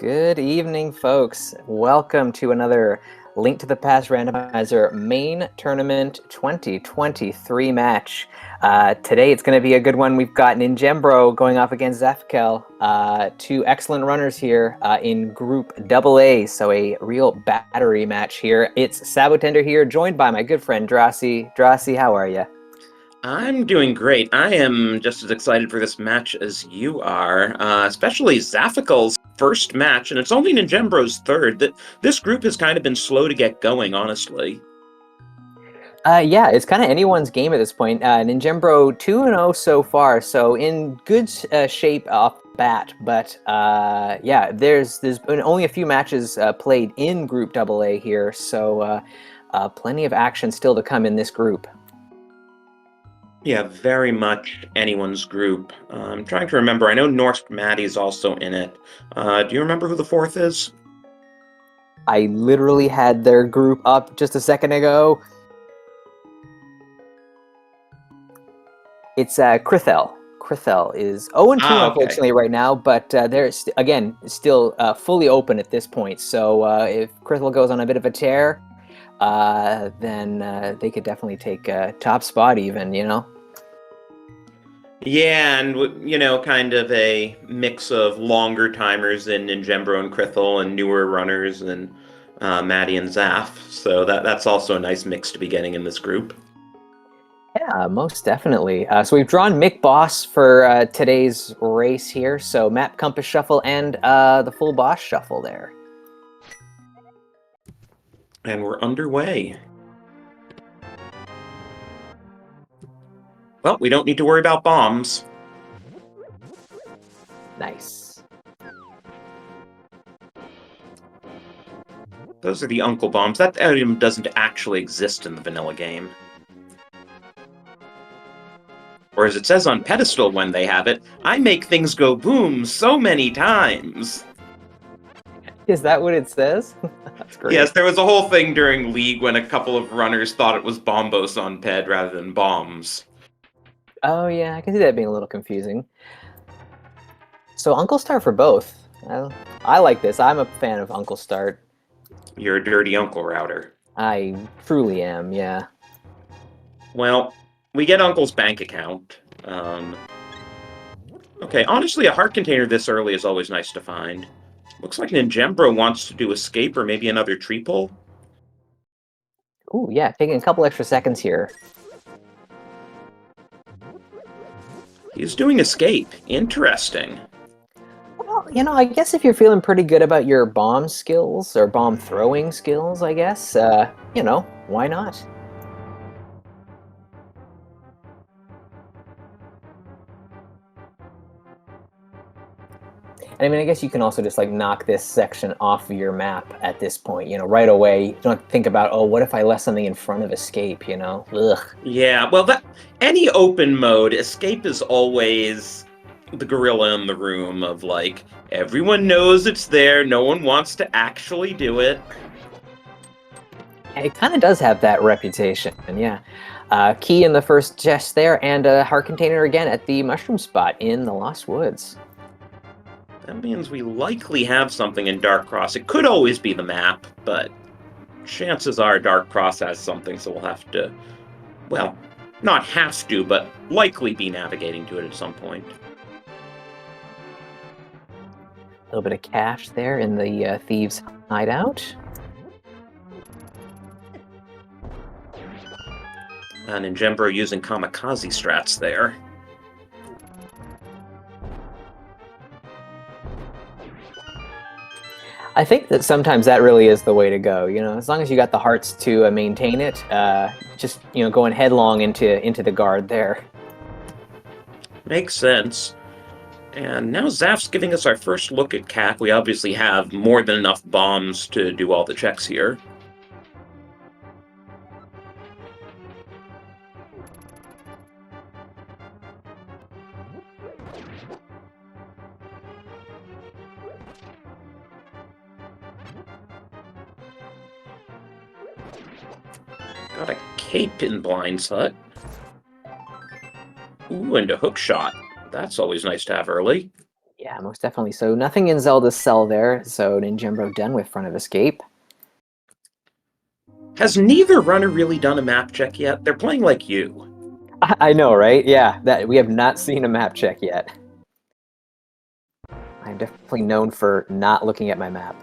Good evening, folks. Welcome to another Link to the Past Randomizer Main Tournament 2023 match. Today it's going to be a good one. We've got Ninjembro going off against Zaphikel. Two excellent runners here in Group AA, so a real battery match here. It's Sabotender here, joined by my good friend Drossi. Drossi, how are you? I'm doing great. I am just as excited for this match as you are, especially Zaphikel's first match, and it's only Ninjembro's third. This group has kind of been slow to get going, honestly. Yeah, it's kind of anyone's game at this point. Ninjembro 2-0 so far, so in good shape off the bat. But yeah, there's been only a few matches played in Group AA here, so plenty of action still to come in this group. Yeah, very much anyone's group. I'm trying to remember. I know Norse Maddie's also in it. Do you remember who the fourth is? I literally had their group up just a second ago. It's Krithel. Krithel is 0-2, unfortunately, Okay. right now, but they're, again, still fully open at this point. So if Krithel goes on a bit of a tear, then they could definitely take a top spot even, you know? Yeah, and kind of a mix of longer timers in Ninjembro and Krithel and newer runners and Maddie and Zaph. So that's also a nice mix to be getting in this group. Yeah, most definitely. So we've drawn Mick Boss for today's race here. So map compass shuffle and the full boss shuffle there. And we're underway. Well, we don't need to worry about bombs. Nice. Those are the Uncle Bombs. That item doesn't actually exist in the vanilla game. Or as it says on Pedestal when they have it, I make things go boom so many times. Is that what it says? That's great. Yes, there was a whole thing during League when a couple of runners thought it was Bombos on Ped rather than bombs. Oh yeah, I can see that being a little confusing. So Uncle Start for both. I like this. I'm a fan of Uncle Start. You're a dirty uncle router. I truly am, yeah. Well, we get Uncle's bank account. Okay, honestly, a heart container this early is always nice to find. Looks like Ninjembro wants to do escape or maybe another tree pull. Ooh, yeah, taking a couple extra seconds here. He's doing escape. Interesting. Well, you know, I guess if you're feeling pretty good about your bomb skills, or bomb throwing skills, I guess, you know, why not? And I mean, I guess you can also just, like, knock this section off of your map at this point, you know, right away. You don't have to think about, oh, what if I left something in front of escape, you know? Ugh. Yeah, well, any open mode, escape is always the gorilla in the room of, like, everyone knows it's there, no one wants to actually do it. It kind of does have that reputation, yeah. Key in the first chest there, and a heart container again at the mushroom spot in the Lost Woods. That means we likely have something in Dark Cross. It could always be the map, but chances are Dark Cross has something, so we'll have to, well, not have to, but likely be navigating to it at some point. A little bit of cash there in the thieves' hideout. And Ninjembro using kamikaze strats there. I think that sometimes that really is the way to go, you know, as long as you got the hearts to maintain it, just, you know, going headlong into the guard there. Makes sense. And now Zaph's giving us our first look at Cap. We obviously have more than enough bombs to do all the checks here. Got a cape in Blindsight. Ooh, and a hook shot. That's always nice to have early. Yeah, most definitely. So nothing in Zelda's cell there, so ninjembro done with Front of Escape. Has neither runner really done a map check yet? They're playing like you. I know, right? Yeah, that we have not seen a map check yet. I'm definitely known for not looking at my map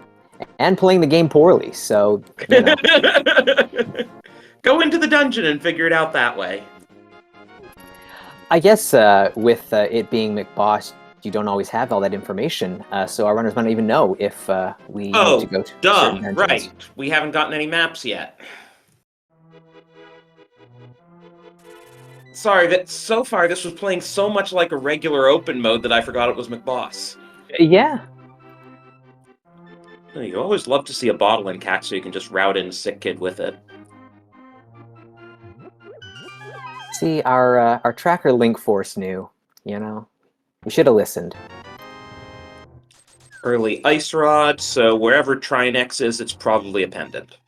and playing the game poorly, so, you know. Go into the dungeon and figure it out that way. I guess with it being McBoss, you don't always have all that information, so our runners might not even know if we need to go to certain dungeons. Right. We haven't gotten any maps yet. Sorry, that so far this was playing so much like a regular open mode that I forgot it was McBoss. Yeah. You always love to see a bottle in CAC so you can just route in Sick Kid with it. See, our tracker link force knew, you know? We should have listened. Early Ice Rod, so wherever Trinex is, it's probably a pendant.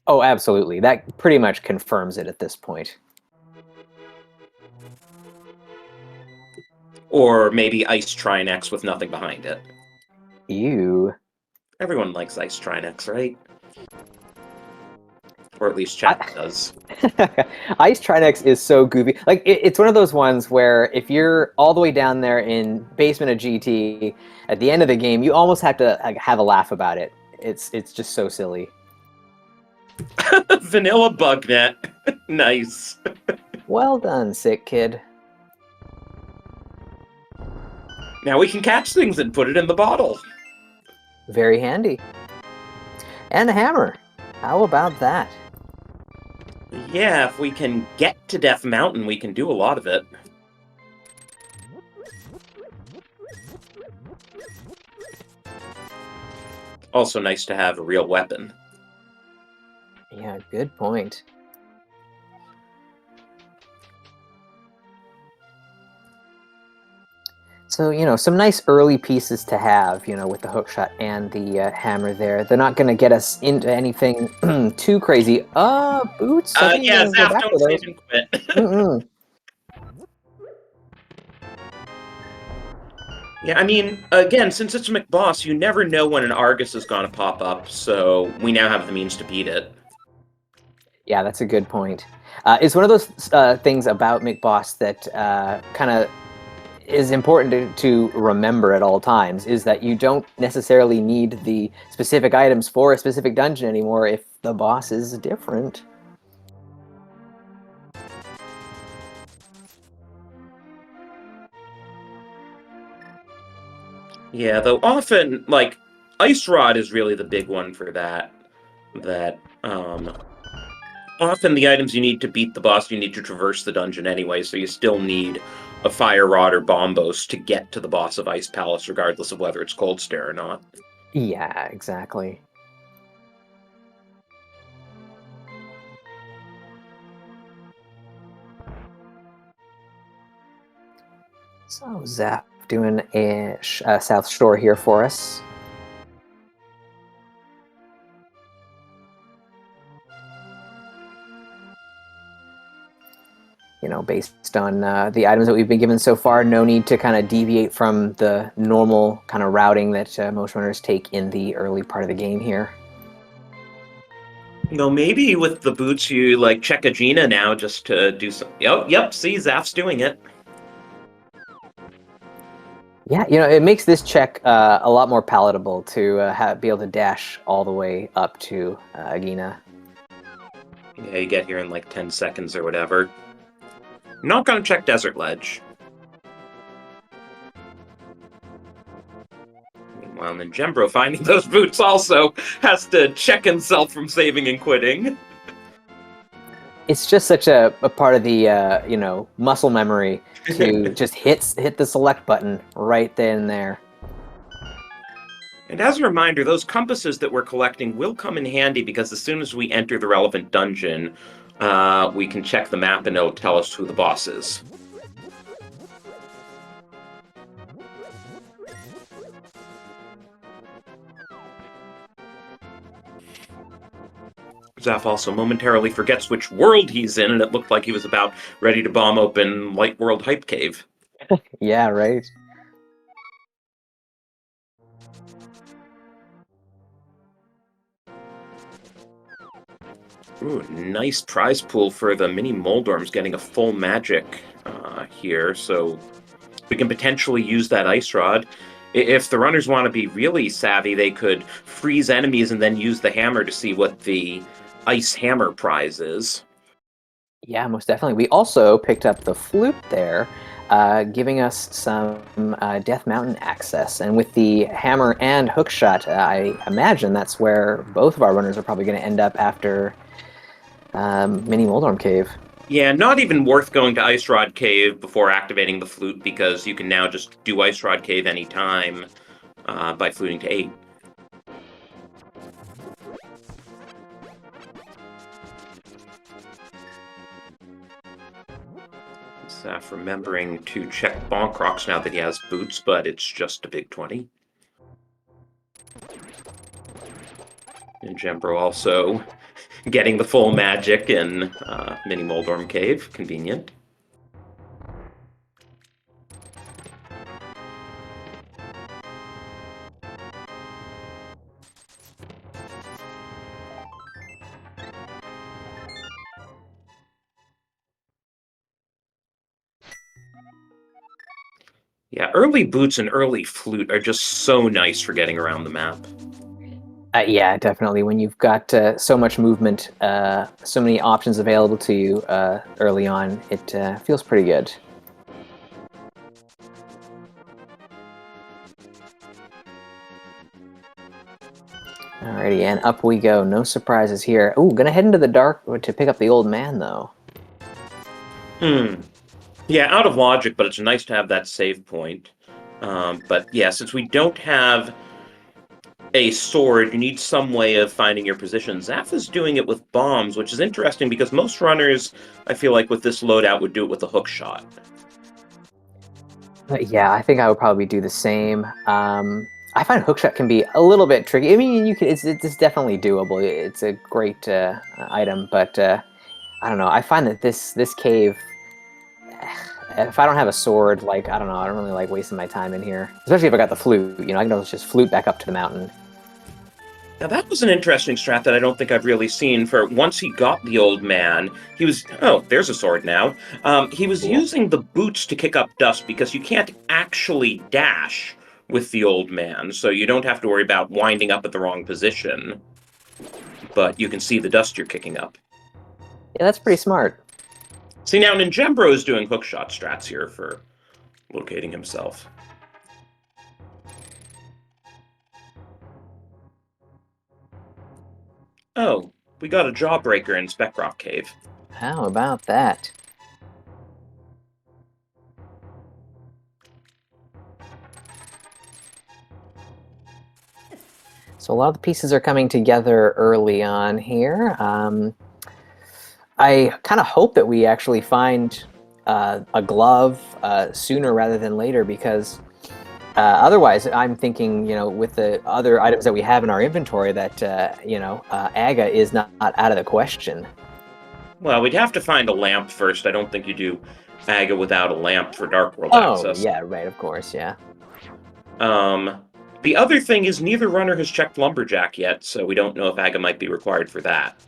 Oh, absolutely. That pretty much confirms it at this point. Or maybe Ice Trinex with nothing behind it. Ew. Everyone likes Ice Trinex, right? Or at least chat does. Ice Trinex is so goofy. Like, it's one of those ones where if you're all the way down there in basement of GT, at the end of the game, you almost have to have a laugh about it. It's just so silly. Vanilla Bugnet. Nice. Well done, Sick Kid. Now we can catch things and put it in the bottle. Very handy. And a hammer. How about that? Yeah, if we can get to Death Mountain, we can do a lot of it. Also nice to have a real weapon. Yeah, good point. So, you know, some nice early pieces to have, you know, with the hookshot and the hammer there. They're not going to get us into anything too crazy. Boots? Yeah, Zaph, don't save and quit. Yeah, I mean, again, since it's McBoss, you never know when an Argus is going to pop up, so we now have the means to beat it. Yeah, that's a good point. It's one of those things about McBoss that kind of is important to remember at all times, is that you don't necessarily need the specific items for a specific dungeon anymore if the boss is different. Yeah, though often, like, Ice Rod is really the big one for that. Often the items you need to beat the boss, you need to traverse the dungeon anyway, so you still need a Fire Rod or Bombos to get to the boss of Ice Palace, regardless of whether it's Cold Stare or not. Yeah, exactly. So Zap doing a South Shore here for us. You know, based on the items that we've been given so far, no need to kind of deviate from the normal kind of routing that most runners take in the early part of the game here. You know, maybe with the boots you, like, check a Gina now just to do some... Yep, see, Zaph's doing it. Yeah, you know, it makes this check a lot more palatable to be able to dash all the way up to Agina. Yeah, you get here in, like, 10 seconds or whatever. I'm not gonna check Desert Ledge. Meanwhile, ninjembro, finding those boots, also has to check himself from saving and quitting. It's just such a part of the you know, muscle memory to just hit the select button right then and there. And as a reminder, those compasses that we're collecting will come in handy because as soon as we enter the relevant dungeon, we can check the map and it'll tell us who the boss is. Zaph also momentarily forgets which world he's in, and it looked like he was about ready to bomb open Light World Hype Cave. Yeah, right. Ooh, nice prize pool for the mini Moldorms getting a full magic here, so we can potentially use that Ice Rod. If the runners want to be really savvy, they could freeze enemies and then use the hammer to see what the Ice Hammer prize is. Yeah, most definitely. We also picked up the flute there, giving us some Death Mountain access. And with the hammer and hookshot, I imagine that's where both of our runners are probably going to end up after Mini Moldorm Cave. Yeah, not even worth going to Ice Rod Cave before activating the flute, because you can now just do Ice Rod Cave anytime by fluting to 8. Zaf remembering to check Bonk Rocks now that he has boots, but it's just a big 20. And Jembro also getting the full magic in Mini Moldorm Cave. Convenient. Yeah, early boots and early flute are just so nice for getting around the map. Yeah, definitely. When you've got so much movement, so many options available to you early on, it feels pretty good. Alrighty, and up we go. No surprises here. Ooh, gonna head into the dark to pick up the old man, though. Yeah, out of logic, but it's nice to have that save point. But yeah, since we don't have a sword, you need some way of finding your position. Zaf is doing it with bombs, which is interesting because most runners, I feel like with this loadout, would do it with a hook shot. Yeah, I think I would probably do the same. I find hookshot can be a little bit tricky. I mean, you can. It's definitely doable. It's a great item, but I don't know. I find that this cave, if I don't have a sword, like I don't know, I don't really like wasting my time in here. Especially if I got the flute. You know, I can always just flute back up to the mountain. Now that was an interesting strat that I don't think I've really seen. For once he got the old man, he was there's a sword now. He was Cool. using the boots to kick up dust because you can't actually dash with the old man, so you don't have to worry about winding up at the wrong position. But you can see the dust you're kicking up. Yeah, that's pretty smart. See, now ninjembro is doing hookshot strats here for locating himself. Oh, we got a jawbreaker in Specrock Cave. How about that? So a lot of the pieces are coming together early on here. I kind of hope that we actually find a glove sooner rather than later, because otherwise I'm thinking, you know, with the other items that we have in our inventory, that, you know, Aga is not out of the question. Well, we'd have to find a lamp first. I don't think you do Aga without a lamp for Dark World Oh, access. yeah, right, of course, yeah. The other thing is neither runner has checked Lumberjack yet, so we don't know if Aga might be required for that.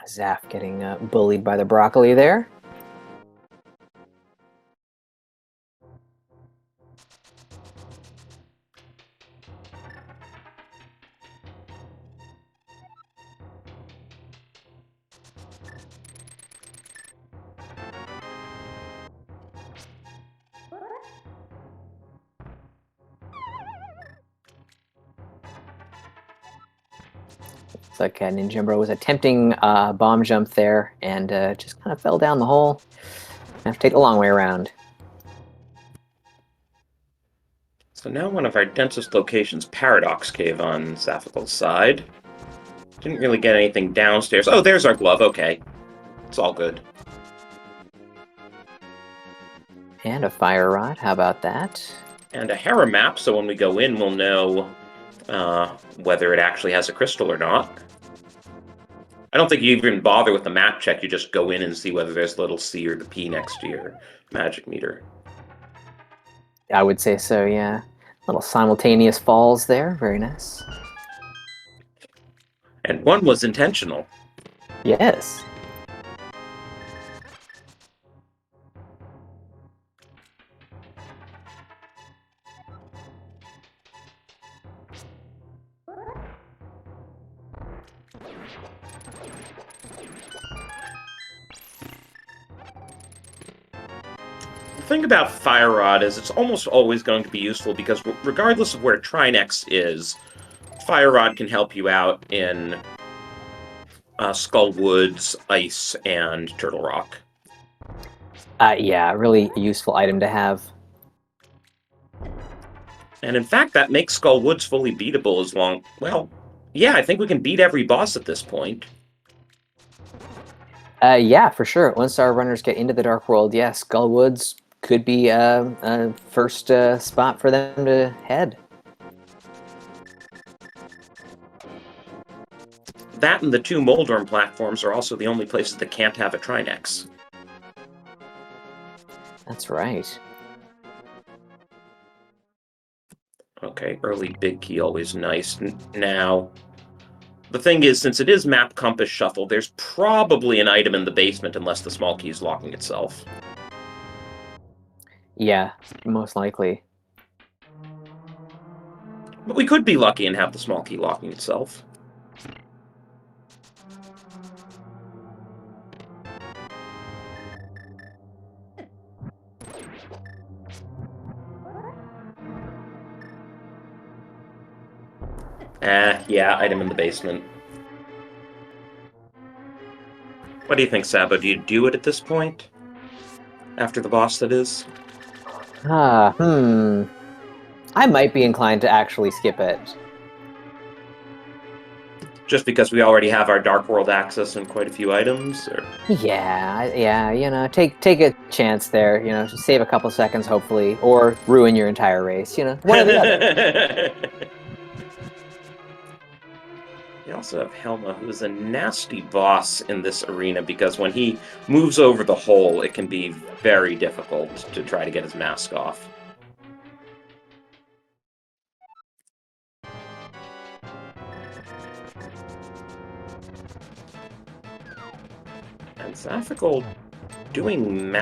Zaf getting bullied by the broccoli there. Looks like ninjembro was attempting a bomb jump there and just kind of fell down the hole. Have to take the long way around. So now one of our densest locations, Paradox Cave on Zaphikel's side. Didn't really get anything downstairs. Oh, there's our glove. Okay. It's all good. And a fire rod, how about that? And a Hera map, so when we go in, we'll know whether it actually has a crystal or not. I don't think you even bother with the map check. You just go in and see whether there's a little C or the P next to your magic meter. I would say so, yeah. Little simultaneous falls there. Very nice. And one was intentional. Yes. The thing about Fire Rod is it's almost always going to be useful because regardless of where Trinex is, Fire Rod can help you out in Skull Woods, Ice, and Turtle Rock. Yeah, really useful item to have. And in fact, that makes Skull Woods fully beatable as long... Well, yeah, I think we can beat every boss at this point. Yeah, for sure. Once our runners get into the Dark World, yeah, Skull Woods could be a first spot for them to head. That and the two Moldorm platforms are also the only places that can't have a Trinex. That's right. Okay, early big key, always nice. Now, the thing is, since it is map compass shuffle, there's probably an item in the basement unless the small key is locking itself. Yeah, most likely. But we could be lucky and have the small key locking itself. Yeah, item in the basement. What do you think, Sabo? Do you do it at this point? After the boss, that is? I might be inclined to actually skip it. Just because we already have our Dark World access and quite a few items? Or... Yeah, you know, take a chance there, you know, save a couple seconds, hopefully, or ruin your entire race, you know, one or the other. We also have Helma, who is a nasty boss in this arena, because when he moves over the hole, it can be very difficult to try to get his mask off. And Zaphikel doing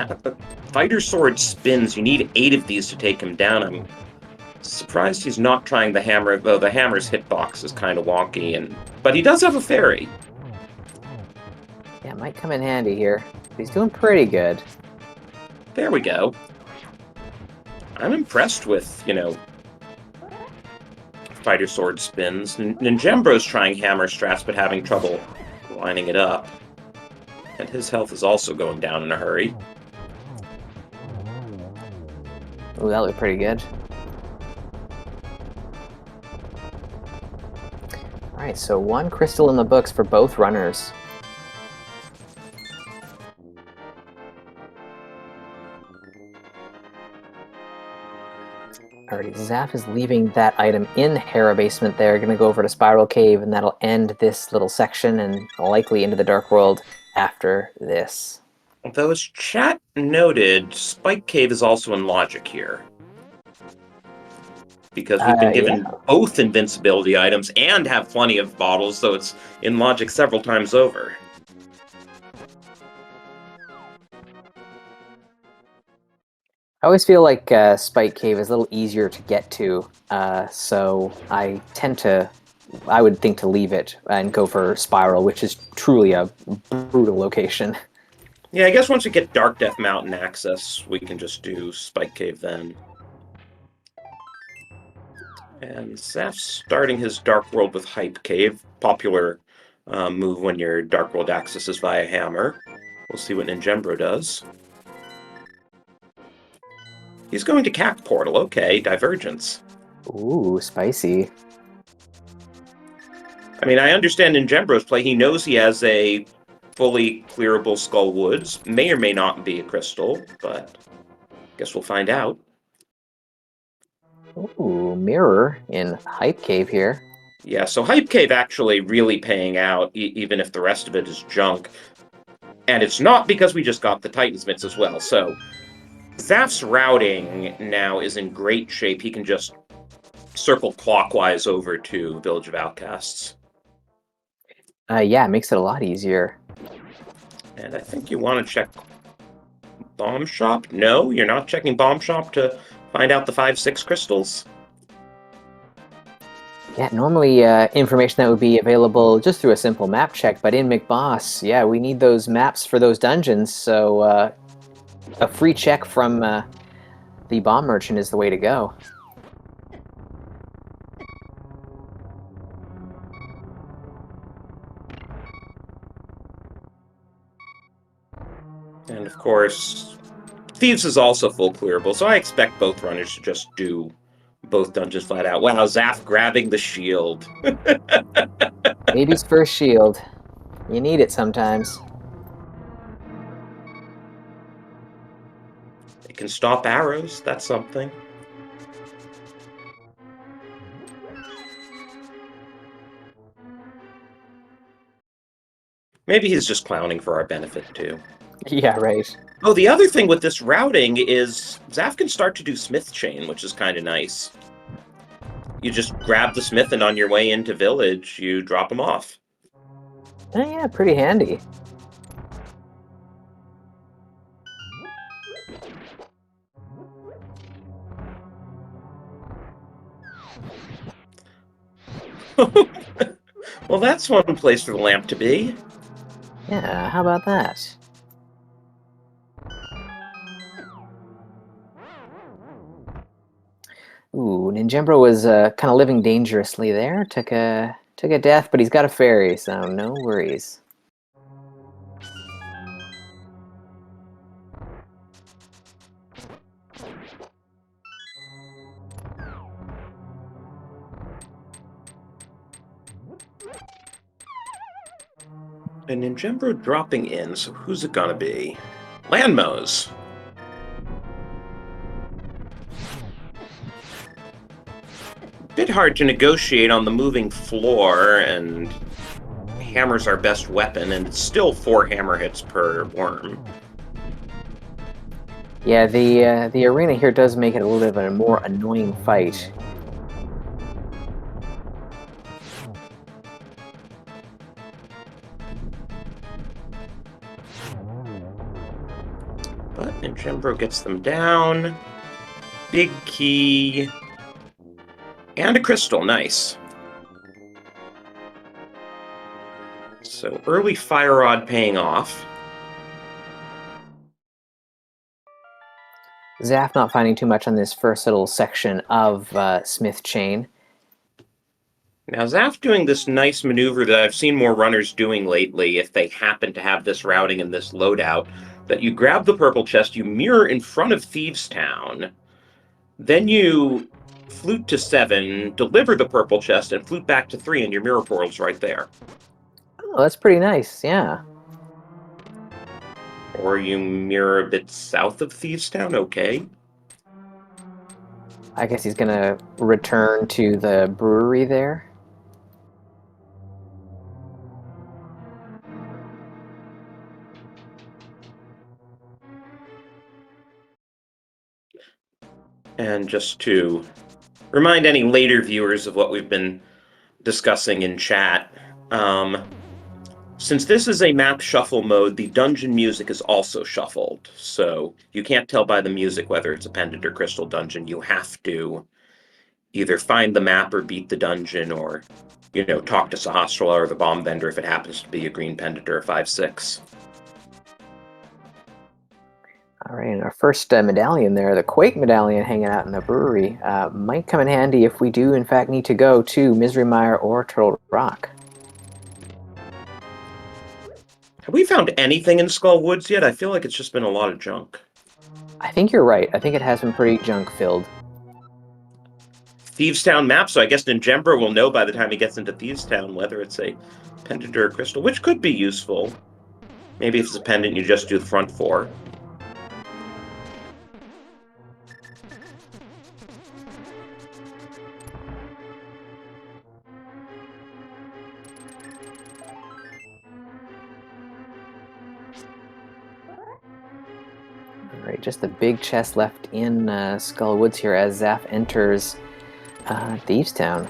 fighter sword spins. You need 8 of these to take him down. I'm surprised he's not trying the hammer, though the hammer's hitbox is kind of wonky, but he does have a fairy. Yeah, might come in handy here. He's doing pretty good. There we go. I'm impressed with, you know, fighter sword spins. Ninjembro's trying hammer strats, but having trouble lining it up. And his health is also going down in a hurry. Ooh, that looked pretty good. Alright, so 1 crystal in the books for both runners. Alrighty, Zaph is leaving that item in Hera Basement there, gonna go over to Spiral Cave, and that'll end this little section, and likely into the Dark World after this. Although, as chat noted, Spike Cave is also in logic here. Because we've been given both invincibility items and have plenty of bottles, so it's in logic several times over. I always feel like Spike Cave is a little easier to get to, so I would think to leave it and go for Spiral, which is truly a brutal location. Yeah, I guess once we get Dark Death Mountain access, we can just do Spike Cave then. And Zaph's starting his Dark World with Hype Cave, popular move when your Dark World accesses via hammer. We'll see what Ninjembro does. He's going to Cack Portal. Okay, Divergence. Ooh, spicy. I mean, I understand Ninjembro's play. He knows he has a fully clearable Skull Woods. May or may not be a crystal, but guess we'll find out. Ooh, Mirror in Hype Cave here. Yeah, so Hype Cave actually really paying out, even if the rest of it is junk. And it's not because we just got the Titan's Mitts as well, so Zaph's routing now is in great shape. He can just circle clockwise over to Village of Outcasts. Yeah, it makes it a lot easier. And I think you want to check Bomb Shop? No, you're not checking Bomb Shop to find out the 5-6 crystals? Yeah, normally information that would be available just through a simple map check, but in McBoss, yeah, we need those maps for those dungeons, so a free check from the bomb merchant is the way to go. And of course, Thieves is also full clearable, so I expect both runners to just do both dungeons flat out. Wow, Zaph grabbing the shield. Baby's first shield. You need it sometimes. It can stop arrows, that's something. Maybe he's just clowning for our benefit, too. Yeah, right. Oh, the other thing with this routing is Zaph can start to do Smith Chain, which is kind of nice. You just grab the Smith, and on your way into Village, you drop him off. Oh, yeah, pretty handy. Well, that's one place for the lamp to be. Yeah, how about that? Ooh, Ninjembro was kind of living dangerously there. Took a death, but he's got a fairy, so no worries. And Ninjembro dropping in, so who's it gonna be? Landmos. Bit hard to negotiate on the moving floor, and hammer's our best weapon, and it's still 4 hammer hits per worm. Yeah, the arena here does make it a little bit of a more annoying fight. But Ninjembro gets them down. Big key. And a crystal, nice. So early fire rod paying off. Zaph not finding too much on this first little section of Smith Chain. Now Zaph doing this nice maneuver that I've seen more runners doing lately if they happen to have this routing and this loadout, that you grab the purple chest, you mirror in front of Thieves Town, then you flute to 7, deliver the purple chest, and flute back to 3, and your mirror portal's right there. Oh, that's pretty nice, yeah. Or you mirror a bit south of Thieves Town, okay. I guess he's gonna return to the brewery there. And just to remind any later viewers of what we've been discussing in chat, since this is a map shuffle mode, the dungeon music is also shuffled. So you can't tell by the music whether it's a pendant or crystal dungeon. You have to either find the map or beat the dungeon, or, talk to Sahasrara or the bomb vendor if it happens to be a green pendant or a 5-6. All right, and our first medallion there, the Quake medallion hanging out in the brewery, might come in handy if we do in fact need to go to Misery Mire or Turtle Rock. Have we found anything in Skull Woods yet? I feel like it's just been a lot of junk. I think you're right. I think it has been pretty junk-filled. Thieves Town map, so I guess Ninjembro will know by the time he gets into Thieves Town whether it's a pendant or a crystal, which could be useful. Maybe if it's a pendant, you just do the front 4. Great, just the big chest left in Skull Woods here as Zaph enters Thieves Town.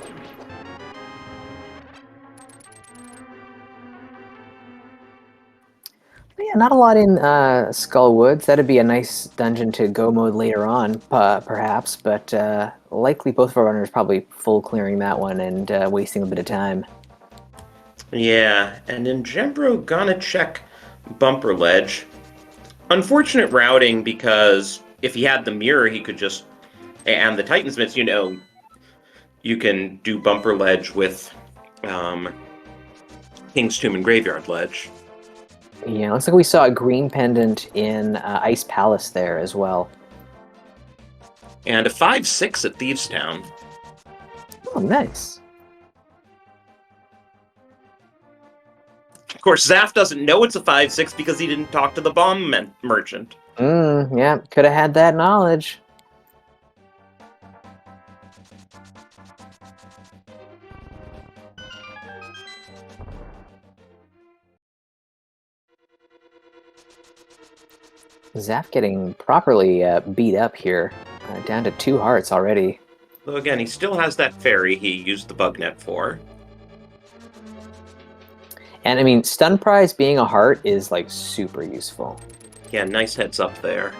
Yeah, not a lot in Skull Woods. That'd be a nice dungeon to go mode later on, perhaps, but likely both of our runners probably full clearing that one and wasting a bit of time. Yeah, and ninjembro gonna check Bumper Ledge. Unfortunate routing, because if he had the mirror, he could just... And the Titansmiths, you know, you can do Bumper Ledge with King's Tomb and Graveyard Ledge. Yeah, looks like we saw a green pendant in Ice Palace there as well. And a 5/6 at Thieves Town. Oh, nice. Of course, Zaph doesn't know it's a 5/6 because he didn't talk to the bomb merchant. Yeah, could have had that knowledge. Zaph getting properly beat up here. Down to 2 hearts already. Though again, he still has that fairy he used the bug net for. And I mean, stun prize being a heart is like super useful. Yeah, nice heads up there.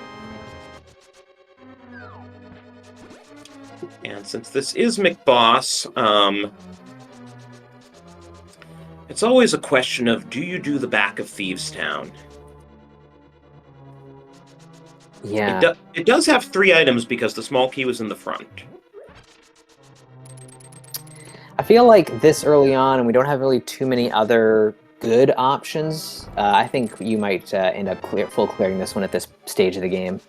And since this is McBoss, it's always a question of, do you do the back of Thieves Town? Yeah. It does have 3 items because the small key was in the front. I feel like this early on, and we don't have really too many other good options. I think you might end up full clearing this one at this stage of the game.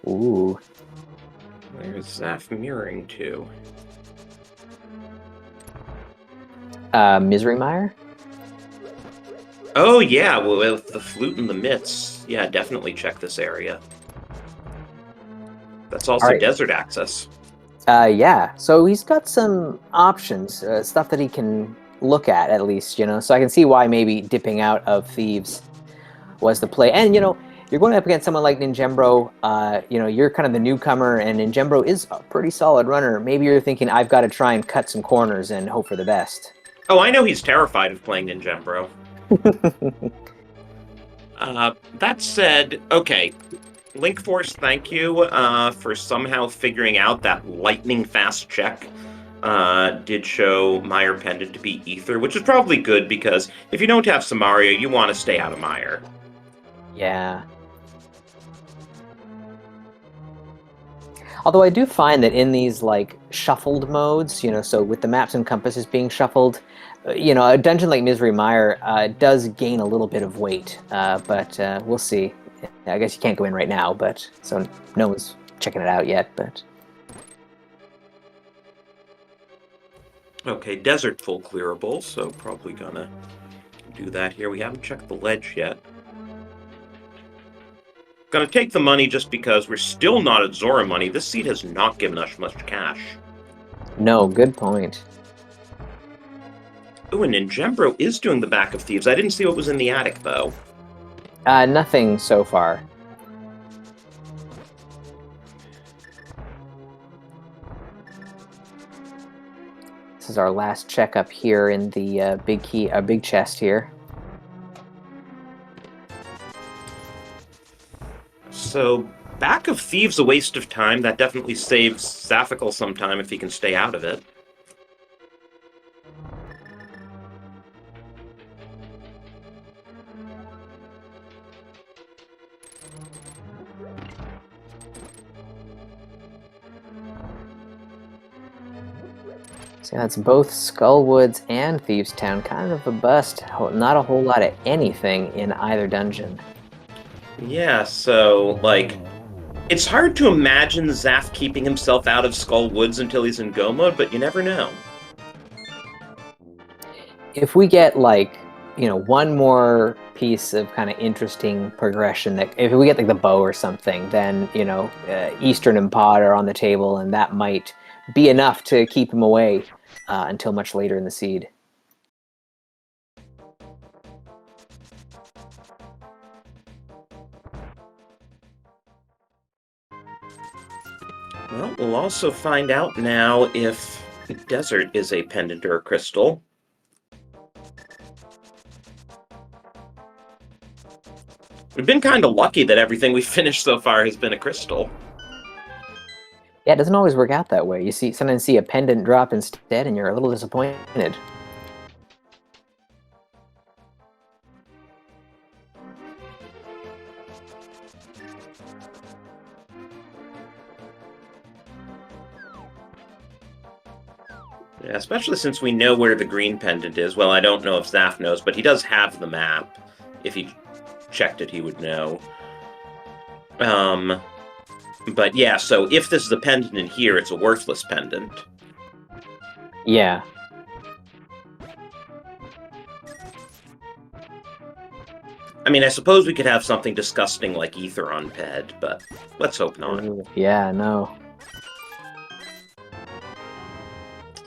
Ooh. Where's Zaph mirroring to? Misery Mire? Oh yeah, with the flute and the mitts. Yeah, definitely check this area. That's also desert access. Yeah, so he's got some options, stuff that he can look at least, you know, so I can see why maybe dipping out of Thieves was the play. And, you know, you're going up against someone like ninjembro, you know, you're kind of the newcomer, and ninjembro is a pretty solid runner. Maybe you're thinking, I've got to try and cut some corners and hope for the best. Oh, I know he's terrified of playing ninjembro. That said, okay, Link Force, thank you for somehow figuring out that lightning fast check did show Mire Pendant to be Ether, which is probably good because if you don't have Samaria, you want to stay out of Mire. Yeah. Although I do find that in these like shuffled modes, you know, so with the maps and compasses being shuffled, you know, a dungeon like Misery Mire does gain a little bit of weight, but we'll see. I guess you can't go in right now, but so no one's checking it out yet. But okay, desert full clearable, so probably gonna do that here. We haven't checked the ledge yet. Gonna take the money just because we're still not at Zora money. This seed has not given us much cash. no, good point. Ooh, and ninjembro is doing the back of Thieves. I didn't see what was in the attic, though. Nothing so far. This is our last checkup here in the big chest here. So, back of Thieves a waste of time. That definitely saves Zaphikel some time if he can stay out of it. So that's both Skullwoods and Thieves Town. Kind of a bust. Not a whole lot of anything in either dungeon. Yeah, so, like, it's hard to imagine Zaph keeping himself out of Skull Woods until he's in Go mode, but you never know. If we get, like, you know, one more piece of kind of interesting progression, that if we get, like, the bow or something, then, you know, Eastern and Pod are on the table, and that might be enough to keep him away. until much later in the seed. Well, we'll also find out now if desert is a pendant or a crystal. We've been kind of lucky that everything we've finished so far has been a crystal. Yeah, it doesn't always work out that way. You sometimes see a pendant drop instead, and you're a little disappointed. Yeah, especially since we know where the green pendant is. Well, I don't know if Zaph knows, but he does have the map. If he checked it, he would know. But yeah, so if this is a pendant in here, it's a worthless pendant. Yeah. I mean, I suppose we could have something disgusting like Ether on Ped, but let's hope not. Yeah, no.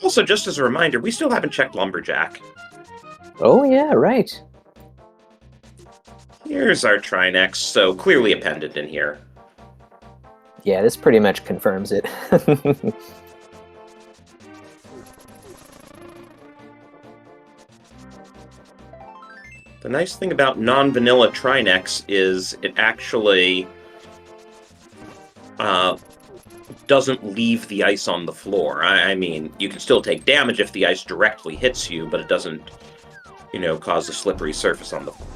Also, just as a reminder, we still haven't checked Lumberjack. Oh, yeah, right. Here's our Trinex, so clearly a pendant in here. Yeah, this pretty much confirms it. The nice thing about non-vanilla Trinex is it actually doesn't leave the ice on the floor. I mean, you can still take damage if the ice directly hits you, but it doesn't, cause a slippery surface on the floor.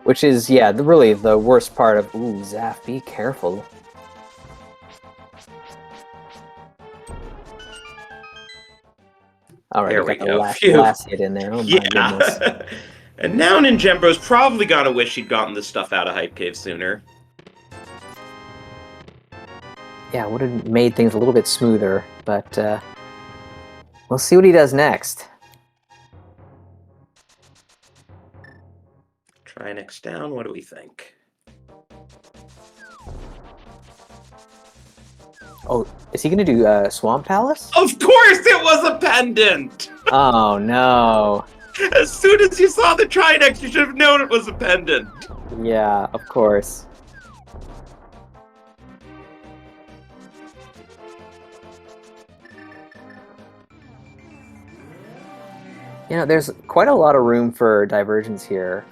Which is, yeah, really the worst part of... Ooh, Zaph, be careful. All right, there we we got go. the last hit in there. Oh, my goodness. And now Ninjembro's probably gonna wish she'd gotten this stuff out of Hype Cave sooner. Yeah, would have made things a little bit smoother, but we'll see what he does next. Trinex down, what do we think? Oh, is he going to do Swamp Palace? Of course it was a pendant! Oh, no. As soon as you saw the Trinex, you should have known it was a pendant. Yeah, of course. There's quite a lot of room for divergence here.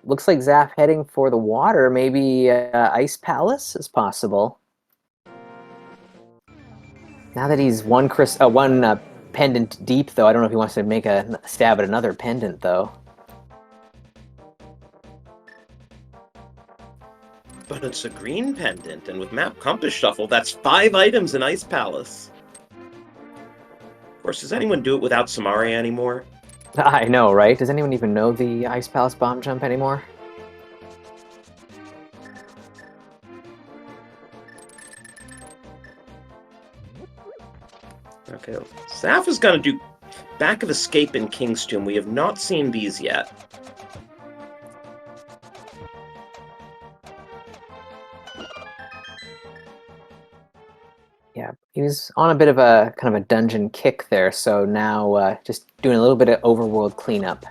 Looks like Zaph heading for the water. Maybe Ice Palace is possible. Now that he's one pendant deep, though, I don't know if he wants to make a stab at another pendant, though. But it's a green pendant, and with Map Compass Shuffle, that's 5 items in Ice Palace. Of course, does anyone do it without Samaria anymore? I know, right? Does anyone even know the Ice Palace bomb jump anymore? Okay, Zaph is going to do Back of Escape in King's Tomb. We have not seen these yet. Yeah, he was on a bit of a kind of a dungeon kick there, so now just doing a little bit of overworld cleanup.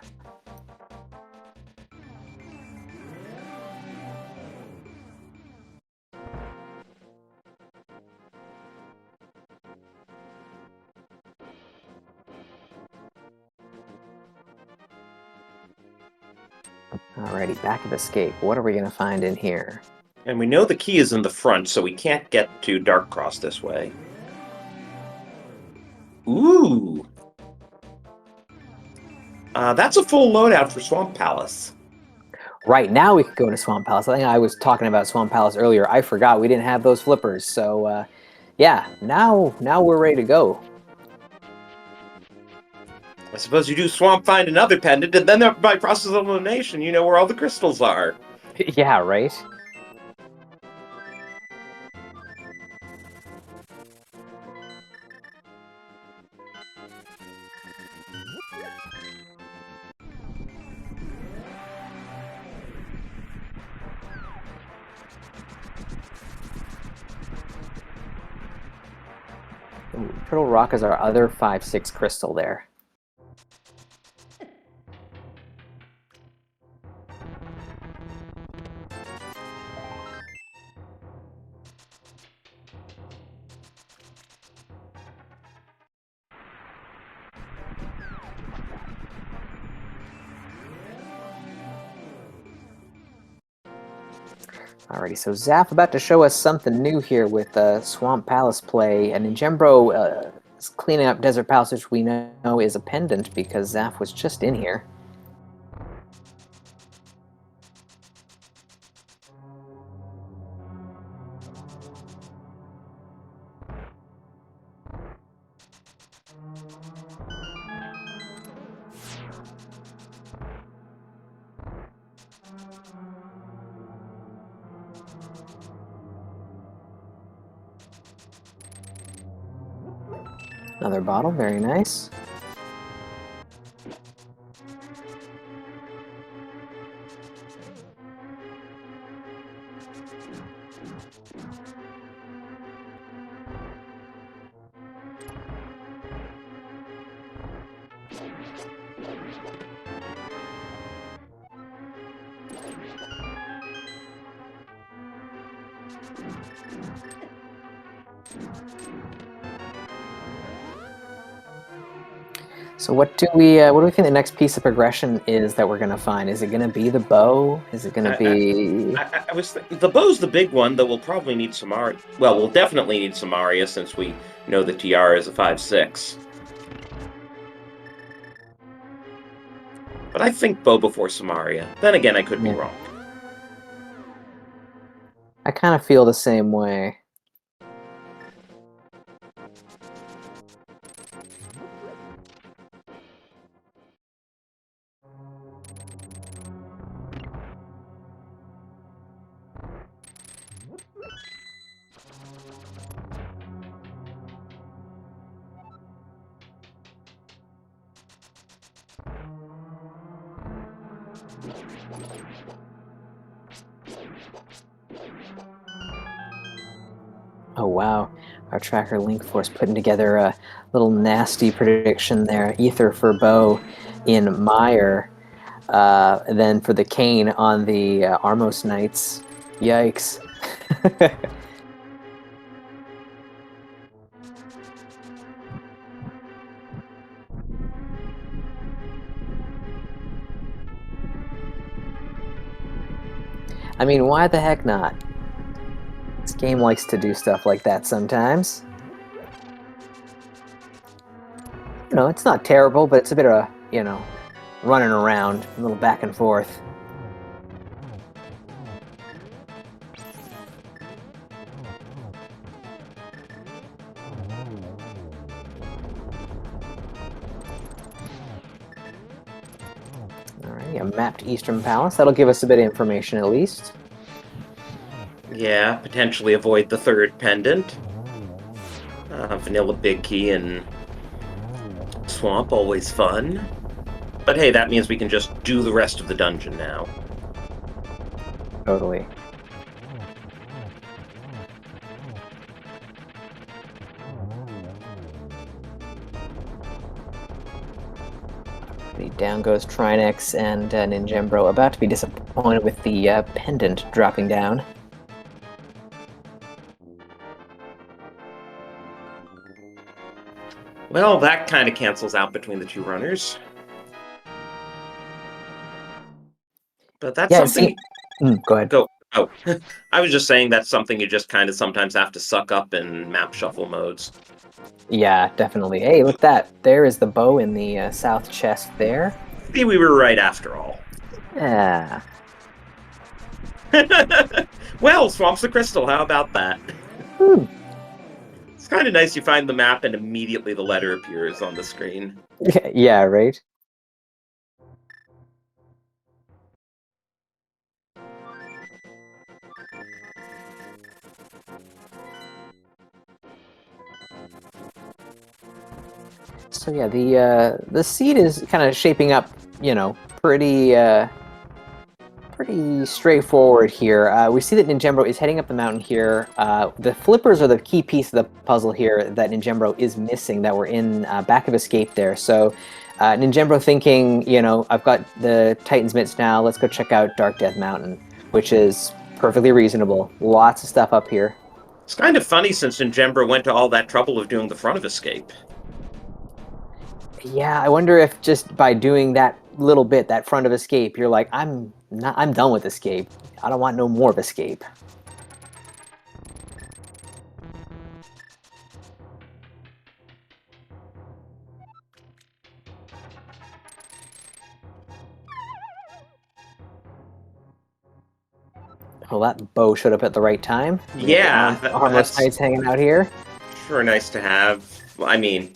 Alrighty, Back of Escape. What are we going to find in here? And we know the key is in the front, so we can't get to Dark Cross this way. Ooh! That's a full loadout for Swamp Palace. Right, now we could go to Swamp Palace. I think I was talking about Swamp Palace earlier. I forgot we didn't have those flippers. So, yeah, now we're ready to go. I suppose you do Swamp Find another pendant, and then by process of elimination, you know where all the crystals are. Yeah, right? Ooh, Turtle Rock is our other 5/6 crystal there. Alrighty, so Zaph about to show us something new here with Swamp Palace play, and Ninjembro is cleaning up Desert Palace, which we know is a pendant because Zaph was just in here. Another bottle, very nice. So what do we think the next piece of progression is that we're gonna find? Is it gonna be the bow? Is it gonna be? I was the bow's the big one, though we'll probably need Samaria. Well, we'll definitely need Samaria since we know the tiara is a 5/6. But I think bow before Samaria. Then again, I could be wrong. I kind of feel the same way. Oh wow, our tracker Link Force putting together a little nasty prediction there. Ether for bow in Mire, and then for the cane on the Armos Knights. Yikes. I mean, why the heck not? This game likes to do stuff like that sometimes. You know, it's not terrible, but it's a bit of, you know, running around, a little back and forth. Alright, a mapped Eastern Palace. That'll give us a bit of information at least. Yeah, potentially avoid the third pendant. Vanilla Big Key and Swamp, always fun. But hey, that means we can just do the rest of the dungeon now. Totally. Down goes Trinex and Ninjembro, about to be disappointed with the pendant dropping down. Well, that kind of cancels out between the two runners. But that's something... Go ahead. Go. Oh, I was just saying that's something you just kind of sometimes have to suck up in map shuffle modes. Yeah, definitely. Hey, look at that. There is the bow in the south chest there. See, we were right after all. Yeah. Well, Swamp's the crystal. How about that? It's kind of nice you find the map and immediately the letter appears on the screen. Yeah, right? So yeah, the seed is kind of shaping up, you know, pretty pretty straightforward here. We see that Ninjembro is heading up the mountain here. The flippers are the key piece of the puzzle here that Ninjembro is missing, that were in back of Escape there. So Ninjembro thinking, you know, I've got the Titan's Mitts now, let's go check out Dark Death Mountain, which is perfectly reasonable. Lots of stuff up here. It's kind of funny since Ninjembro went to all that trouble of doing the front of Escape. Yeah, I wonder if just by doing that little bit, that front of Escape, you're like, I'm done with Escape. I don't want no more of Escape. Well, that bow showed up at the right time. Yeah, Armless Knights hanging out here. Sure nice to have. I mean,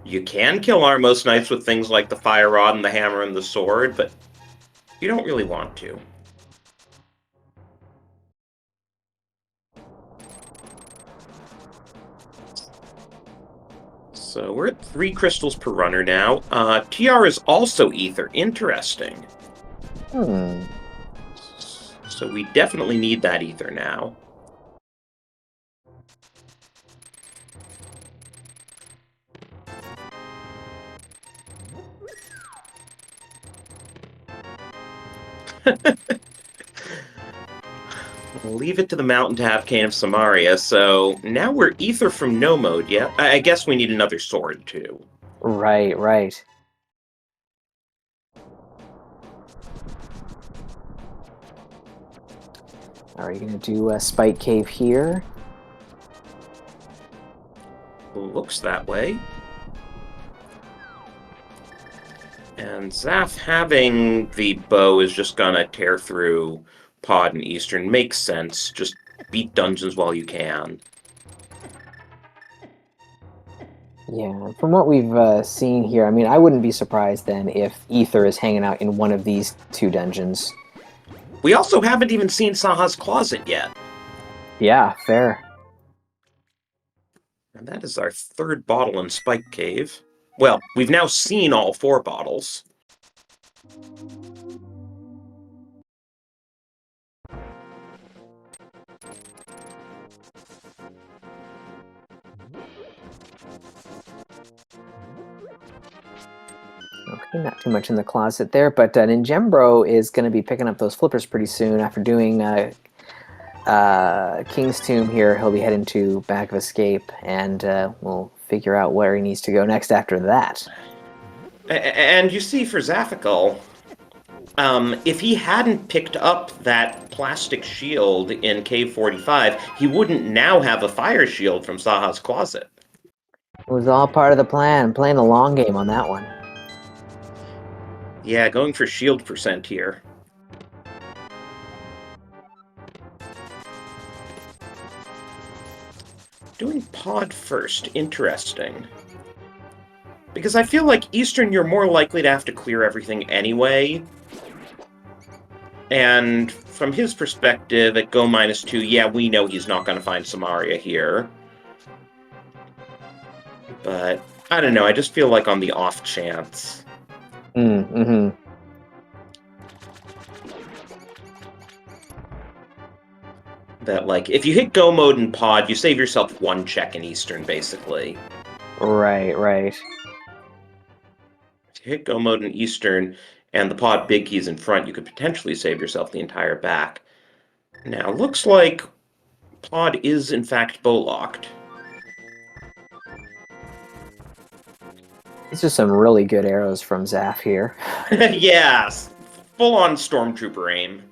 you can kill Armos Knights with things like the Fire Rod and the Hammer and the Sword, but you don't really want to. So we're at 3 crystals per runner now. TR is also Ether. Interesting. So we definitely need that Ether now. Leave it to the mountain to have Cane of Samaria, so now we're Ether from no mode, yeah? I guess we need another sword, too. Right. Are you going to do a Spike Cave here? Looks that way. And Zaph having the bow is just gonna tear through Pod and Eastern. Makes sense. Just beat dungeons while you can. Yeah, from what we've seen here, I mean, I wouldn't be surprised then if Ether is hanging out in one of these 2 dungeons. We also haven't even seen Saha's Closet yet. Yeah, fair. And that is our 3rd bottle in Spike Cave. Well, we've now seen all 4 bottles. Okay, not too much in the closet there, but Ninjembro is going to be picking up those flippers pretty soon. After doing King's Tomb here, he'll be heading to Back of Escape, and we'll figure out where he needs to go next after that. And you see, for Zaphikel, if he hadn't picked up that plastic shield in Cave 45, he wouldn't now have a fire shield from Saha's Closet. It was all part of the plan, playing the long game on that one. Yeah, going for shield percent here. Doing Pod first, interesting. Because I feel like Eastern, you're more likely to have to clear everything anyway. And from his perspective, at Go -2, yeah, we know he's not going to find Samaria here. But, I don't know, I just feel like on the off chance. That, like, if you hit Go mode in Pod, you save yourself 1 check in Eastern, basically. Right. If you hit Go mode in Eastern, and the Pod big key's in front, you could potentially save yourself the entire back. Now, looks like Pod is, in fact, bow-locked. These are some really good arrows from Zaph here. Yes, full-on Stormtrooper aim.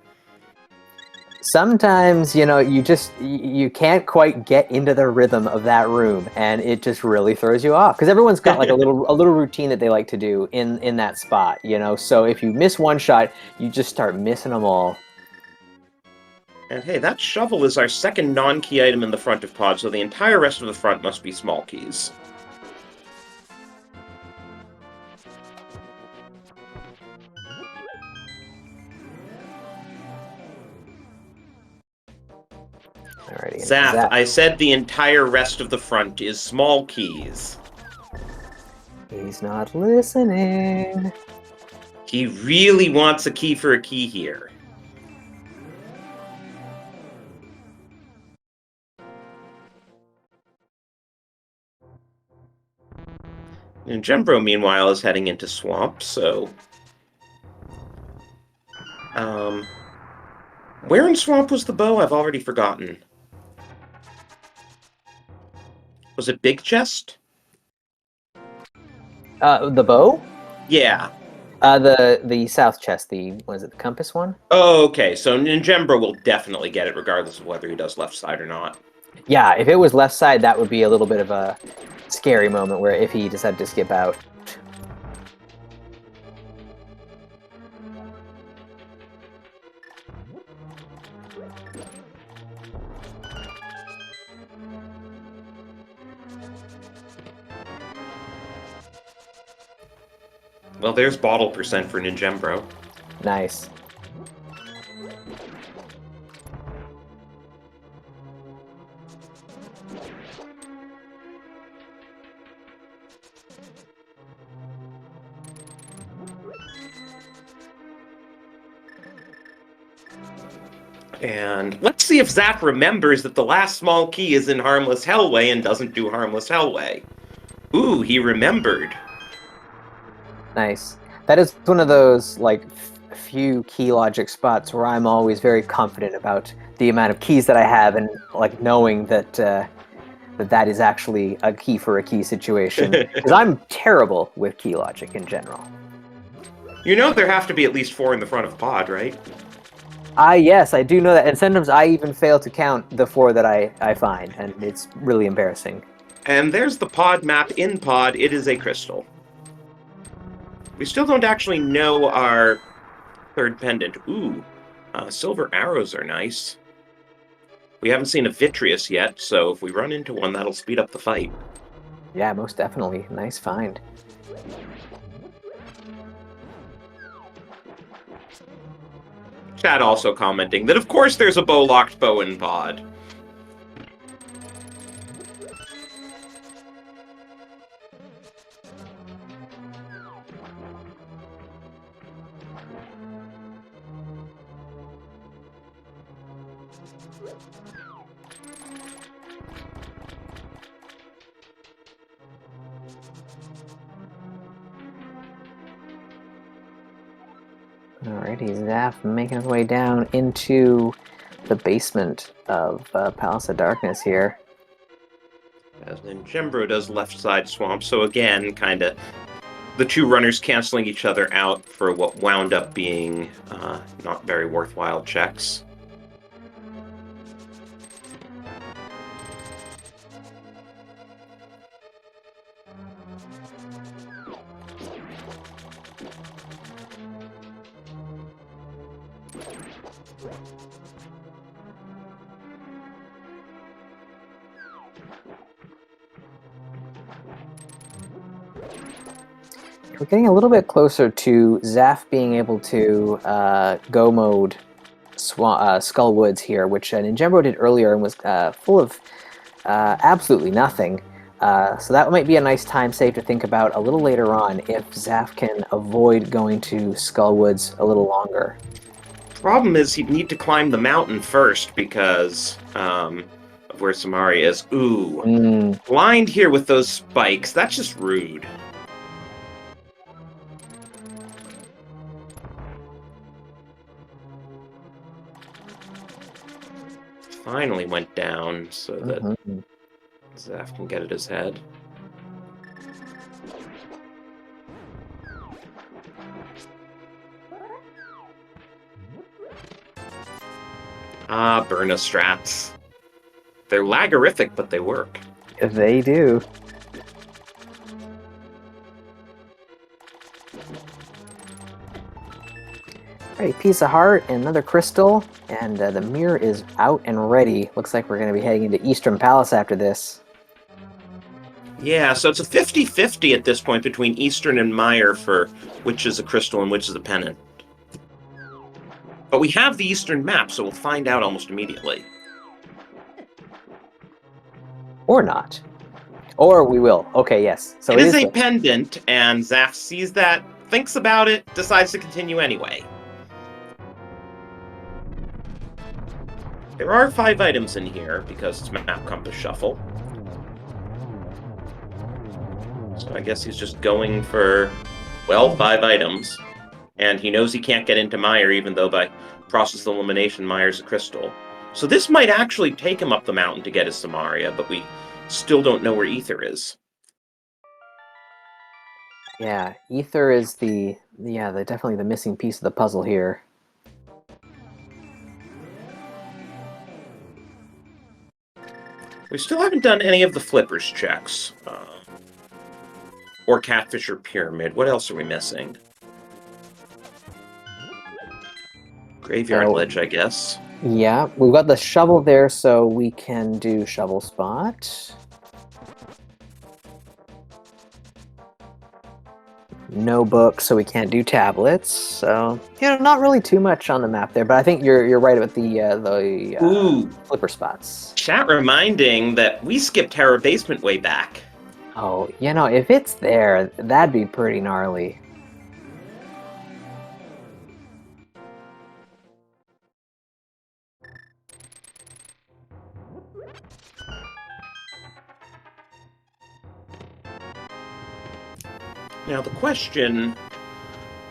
Sometimes, you know, you can't quite get into the rhythm of that room, and it just really throws you off. Because everyone's got like a little routine that they like to do in that spot, you know. So if you miss one shot, you just start missing them all. And hey, that shovel is our 2nd non-key item in the front of Pod, so the entire rest of the front must be small keys. Alrighty, Zaph, I said the entire rest of the front is small keys. He's not listening. He really wants a key for a key here. And Ninjembro, meanwhile, is heading into Swamp, so... Where in Swamp was the bow? I've already forgotten. Was it Big Chest? The bow? Yeah. The south chest, what is it, the compass one? Oh, okay, so Ninjembro will definitely get it regardless of whether he does left side or not. Yeah, if it was left side, that would be a little bit of a scary moment where if he decided to skip out. Well, there's bottle percent for Ninjembro. Nice. And let's see if Zap remembers that the last small key is in Harmless Hellway and doesn't do Harmless Hellway. Ooh, he remembered. Nice. That is one of those, like, few key logic spots where I'm always very confident about the amount of keys that I have and, like, knowing that that is actually a key for a key situation. Because I'm terrible with key logic in general. You know there have to be at least 4 in the front of pod, right? Yes, I do know that. And sometimes I even fail to count the 4 that I find, and it's really embarrassing. And there's the pod map in pod. It is a crystal. We still don't actually know our third pendant. Ooh, silver arrows are nice. We haven't seen a vitreous yet, so if we run into one, that'll speed up the fight. Yeah, most definitely. Nice find. Chad also commenting that, of course, there's a locked bow in pod. Alrighty, Zaph making his way down into the basement of Palace of Darkness here. As Ninjembro does left side swamp, so again, kind of the two runners canceling each other out for what wound up being not very worthwhile checks. We're getting a little bit closer to Zaph being able to go mode Skull Woods here, which Ninjembro did earlier and was full of absolutely nothing. So that might be a nice time save to think about a little later on if Zaph can avoid going to Skull Woods a little longer. Problem is he'd need to climb the mountain first because of where Samari is. Ooh, blind here with those spikes. That's just rude. Finally went down so that Zaph can get at his head. Ah, Burna strats. They're lagorific, but they work. They do. Alright, piece of heart and another crystal, and the mirror is out and ready. Looks like we're going to be heading into Eastern Palace after this. Yeah, so it's a 50-50 at this point between Eastern and Meyer for which is a crystal and which is a pennant. But we have the Eastern map, so we'll find out almost immediately. Or not. Or we will. Okay, yes. So it is a pendant, and Zaph sees that thinks about it, decides to continue anyway. There are 5 items in here, because it's map compass shuffle. So I guess he's just going for, well, 5 items. And he knows he can't get into Meyer, even though by process of elimination, Meyer's a crystal. So this might actually take him up the mountain to get his Samaria, but we still don't know where Ether is. Yeah, Ether is definitely the missing piece of the puzzle here. We still haven't done any of the Flippers checks. Or Catfish or Pyramid. What else are we missing? Graveyard Ledge, I guess. Yeah, we've got the shovel there, so we can do shovel spot. No book, so we can't do tablets. So, not really too much on the map there, but I think you're right about the flipper spots. Chat reminding that we skipped Terror Basement way back. Oh, if it's there, that'd be pretty gnarly. Now the question,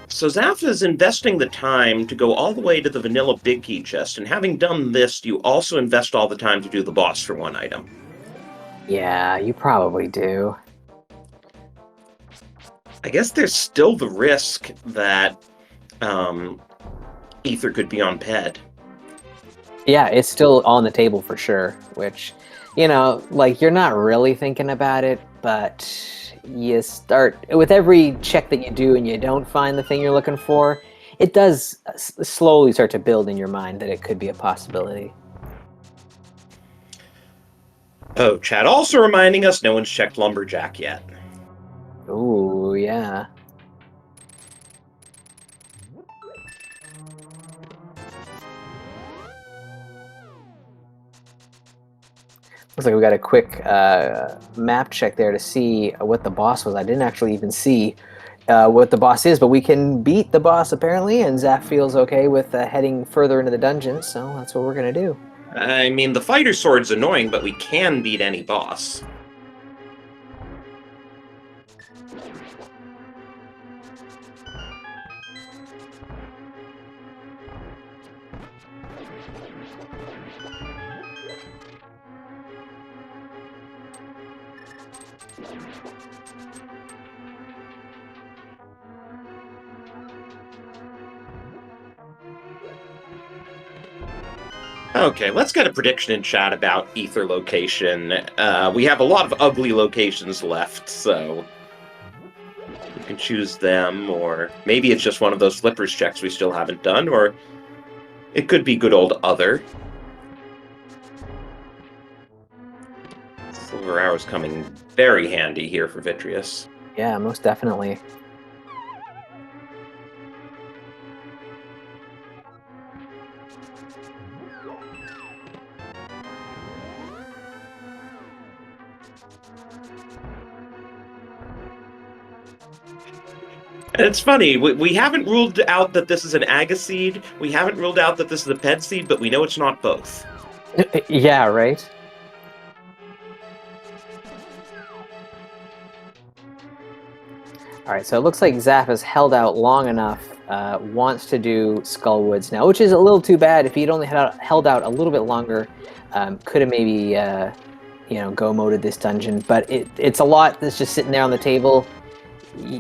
so Zaph is investing the time to go all the way to the vanilla big key chest, and having done this, you also invest all the time to do the boss for 1 item. Yeah, you probably do. I guess there's still the risk that Ether could be on Ped. Yeah, it's still on the table for sure, which, you're not really thinking about it, but you start, with every check that you do and you don't find the thing you're looking for, it does slowly start to build in your mind that it could be a possibility. Oh, chat also reminding us no one's checked Lumberjack yet. Ooh, yeah. Looks like we got a quick map check there to see what the boss was. I didn't actually even see what the boss is, but we can beat the boss apparently, and Zaph feels okay with heading further into the dungeon, so that's what we're going to do. I mean, the fighter sword's annoying, but we can beat any boss. Okay, let's get a prediction in chat about Ether location. We have a lot of ugly locations left, so we can choose them, or maybe it's just one of those Flippers checks we still haven't done, or it could be good old other. Silver Arrow's coming very handy here for Vitreous. Yeah, most definitely. And it's funny, we haven't ruled out that this is an Aga seed, we haven't ruled out that this is a Ped seed, but we know it's not both. Yeah, right? Alright, so it looks like Zaph has held out long enough, wants to do Skullwoods now, which is a little too bad. If he'd only held out a little bit longer, could have maybe, go moded this dungeon. But it's a lot that's just sitting there on the table.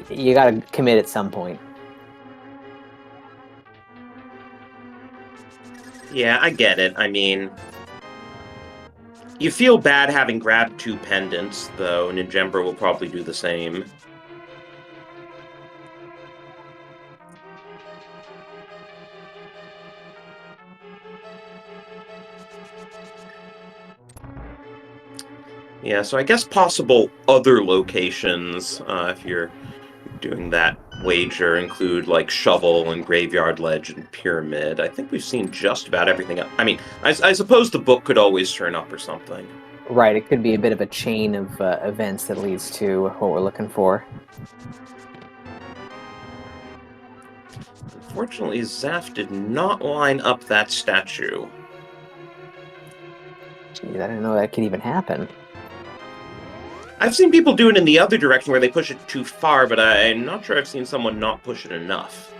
You gotta commit at some point. Yeah, I get it. I mean, you feel bad having grabbed 2 pendants, though Ninjembro will probably do the same. Yeah, so I guess possible other locations, if you're doing that wager, include like Shovel and Graveyard Ledge and Pyramid. I think we've seen just about everything else. I mean, I suppose the book could always turn up or something. Right, it could be a bit of a chain of events that leads to what we're looking for. Unfortunately, Zaph did not line up that statue. Geez, I didn't know that could even happen. I've seen people do it in the other direction where they push it too far, but I'm not sure I've seen someone not push it enough.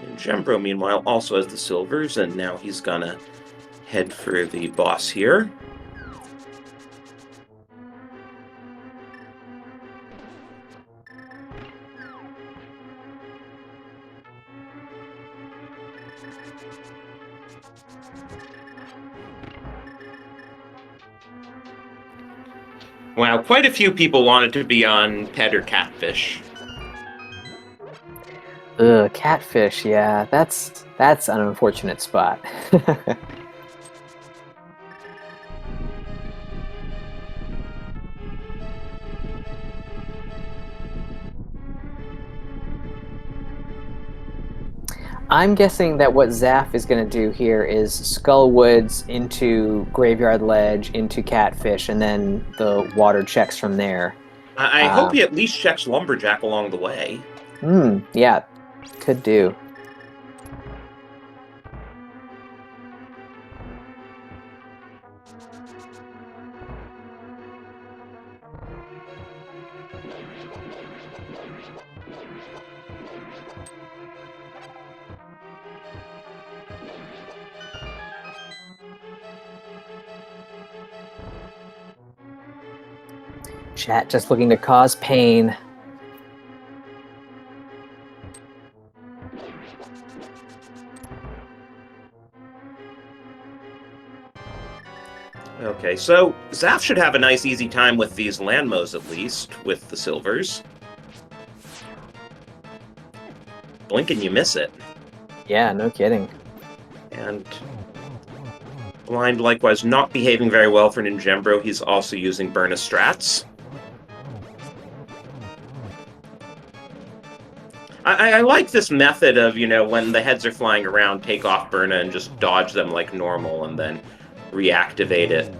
Ninjembro, meanwhile, also has the silvers, and now he's gonna head for the boss here. Wow, quite a few people wanted to be on Pet or Catfish. Ugh, catfish, yeah, that's an unfortunate spot. I'm guessing that what Zaph is going to do here is Skull Woods into Graveyard Ledge into Catfish, and then the water checks from there. I hope he at least checks Lumberjack along the way. Yeah, could do. Chat just looking to cause pain. Okay, so Zaph should have a nice easy time with these landmos at least, with the silvers. Blink and you miss it. Yeah, no kidding. And Blind likewise not behaving very well for Ninjembro. He's also using Burna strats. I like this method of, when the heads are flying around, take off Burna and just dodge them like normal and then reactivate it.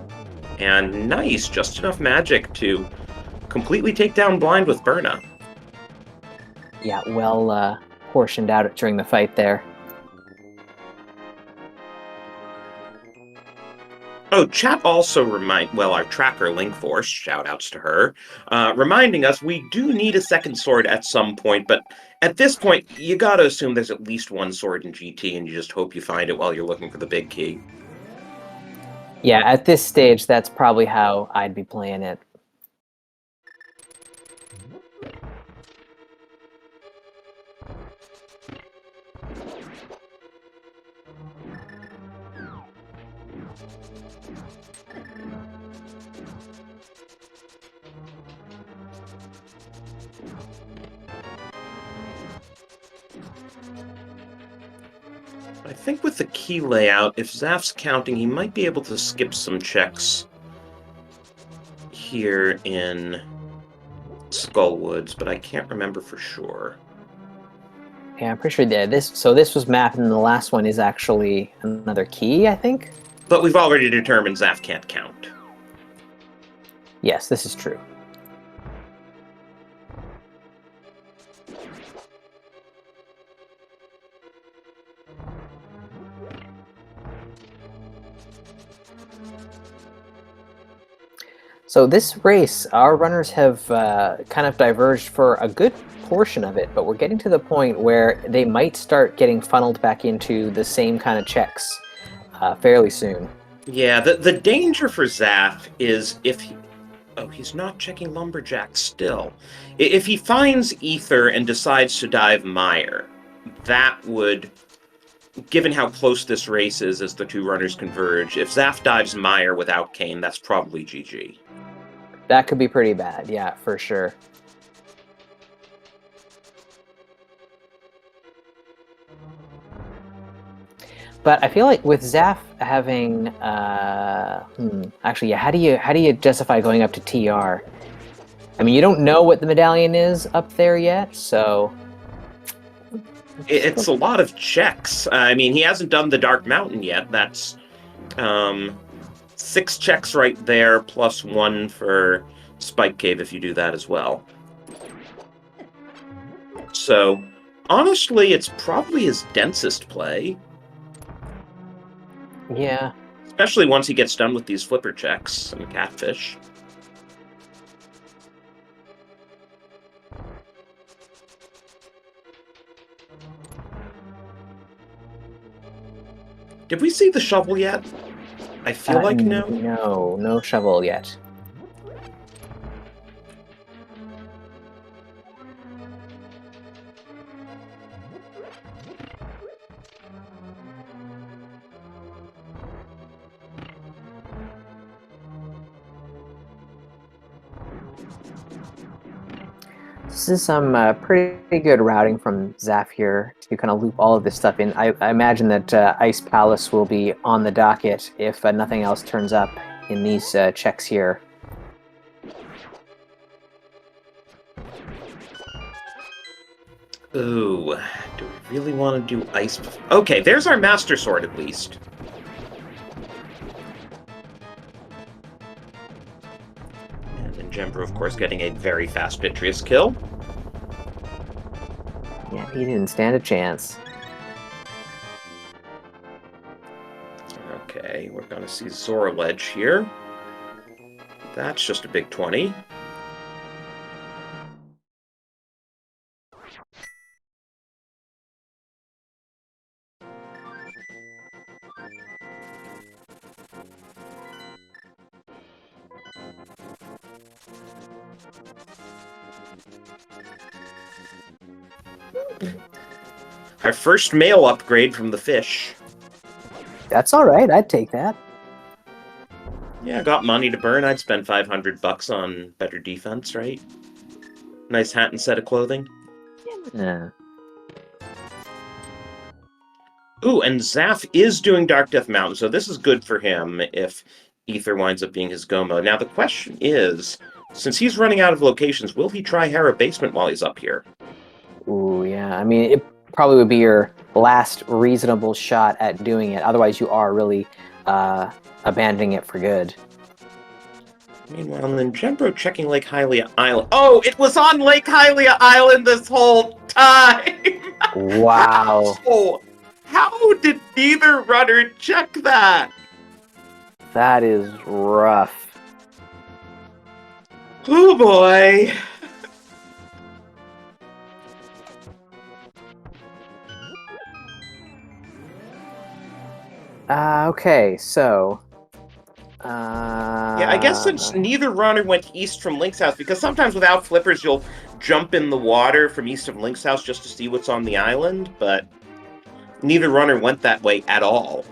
And nice, just enough magic to completely take down Blind with Burna. Yeah, well portioned out during the fight there. Oh, chat also our tracker Linkforce, shout-outs to her, reminding us we do need a second sword at some point, but at this point, you gotta assume there's at least one sword in GT, and you just hope you find it while you're looking for the big key. Yeah, at this stage, that's probably how I'd be playing it. I think with the key layout, if Zaph's counting, he might be able to skip some checks here in Skullwoods, but I can't remember for sure. Yeah, I'm pretty sure this was mapped, and the last one is actually another key, I think? But we've already determined Zaph can't count. Yes, this is true. So this race, our runners have kind of diverged for a good portion of it, but we're getting to the point where they might start getting funneled back into the same kind of checks fairly soon. Yeah, the danger for Zaph is if he... Oh, he's not checking Lumberjack still. If he finds Ether and decides to dive Mire, that would... Given how close this race is as the two runners converge, if Zaph dives Mire without Kane, that's probably GG. That could be pretty bad, yeah, for sure. But I feel like with Zaph having, actually, yeah, how do you justify going up to TR? I mean, you don't know what the medallion is up there yet, so... It's a lot of checks. I mean, he hasn't done the Dark Mountain yet. That's 6 checks right there, plus 1 for Spike Cave if you do that as well. So, Honestly, it's probably his densest play. Yeah. Especially once he gets done with these flipper checks and catfish. Did we see the shovel yet? I feel like no. No shovel yet. This is some pretty good routing from Zaph here to kind of loop all of this stuff in. I imagine that Ice Palace will be on the docket if nothing else turns up in these checks here. Ooh, do we really want to do ice? Okay, there's our Master Sword at least. And ninjembro, of course, getting a very fast Vitreous kill. Yeah, he didn't stand a chance. Okay, we're going to see Zora Ledge here. That's just a big 20. Our first mail upgrade from the fish. That's all right. I'd take that. Yeah, got money to burn. I'd spend $500 on better defense, right? Nice hat and set of clothing. Yeah. Ooh, and Zaph is doing Dark Death Mountain, so this is good for him if Ether winds up being his go mode. Now, the question is, since he's running out of locations, will he try Hera Basement while he's up here? Ooh, yeah. I mean, it probably would be your last reasonable shot at doing it. Otherwise, you are really abandoning it for good. Meanwhile, ninjembro checking Lake Hylia Island. Oh, it was on Lake Hylia Island this whole time! Wow. How did neither runner check that? That is rough. Oh boy. Okay, so... Yeah, I guess since neither runner went east from Link's house, because sometimes without flippers you'll jump in the water from east of Link's house just to see what's on the island, but neither runner went that way at all.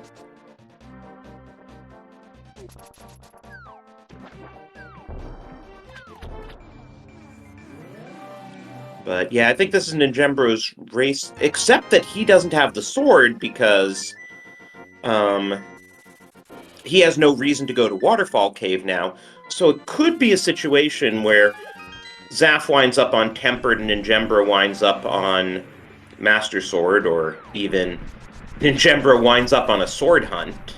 But yeah, I think this is ninjembro's race, except that he doesn't have the sword because he has no reason to go to Waterfall Cave now. So it could be a situation where Zaph winds up on Tempered and ninjembro winds up on Master Sword, or even ninjembro winds up on a sword hunt.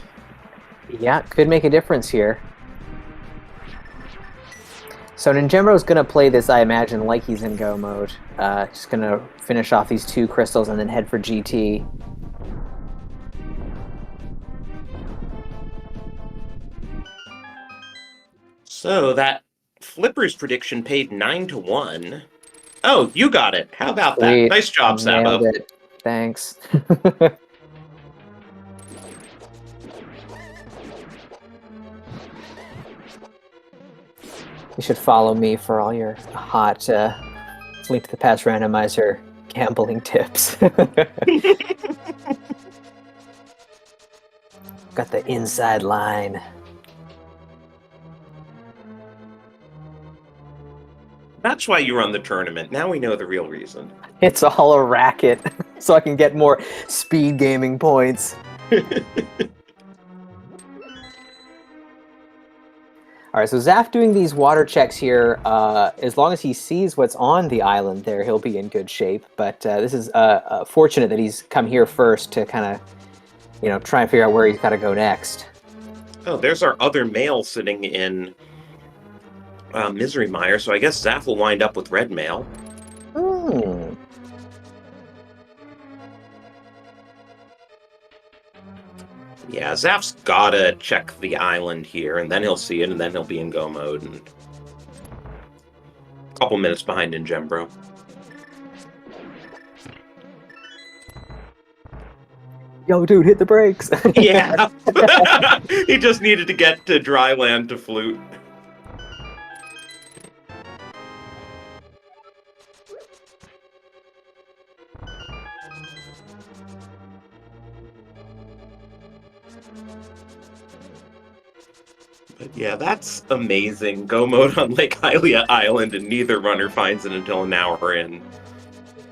Yeah, could make a difference here. So ninjembro's going to play this, I imagine, like he's in go mode. Just going to finish off these 2 crystals and then head for GT. So that Flipper's prediction paid 9-1. Oh, you got it. How about that? Sweet. Nice job, Sabo. Nailed it. Thanks. You should follow me for all your hot Link to the Past randomizer gambling tips. Got the inside line. That's why you run the tournament. Now we know the real reason. It's all a racket, so I can get more speed gaming points. All right, so Zaph doing these water checks here, as long as he sees what's on the island there, he'll be in good shape. But this is fortunate that he's come here first to kind of, you know, try and figure out where he's got to go next. Oh, there's our other male sitting in Misery Mire, so I guess Zaph will wind up with red mail. Hmm. Yeah, Zaph's gotta check the island here, and then he'll see it, and then he'll be in go mode, and a couple minutes behind ninjembro. Yo, dude, hit the brakes. Yeah. He just needed to get to dry land to flute. But yeah, that's amazing. Go mode on Lake Hylia Island, and neither runner finds it until an hour in.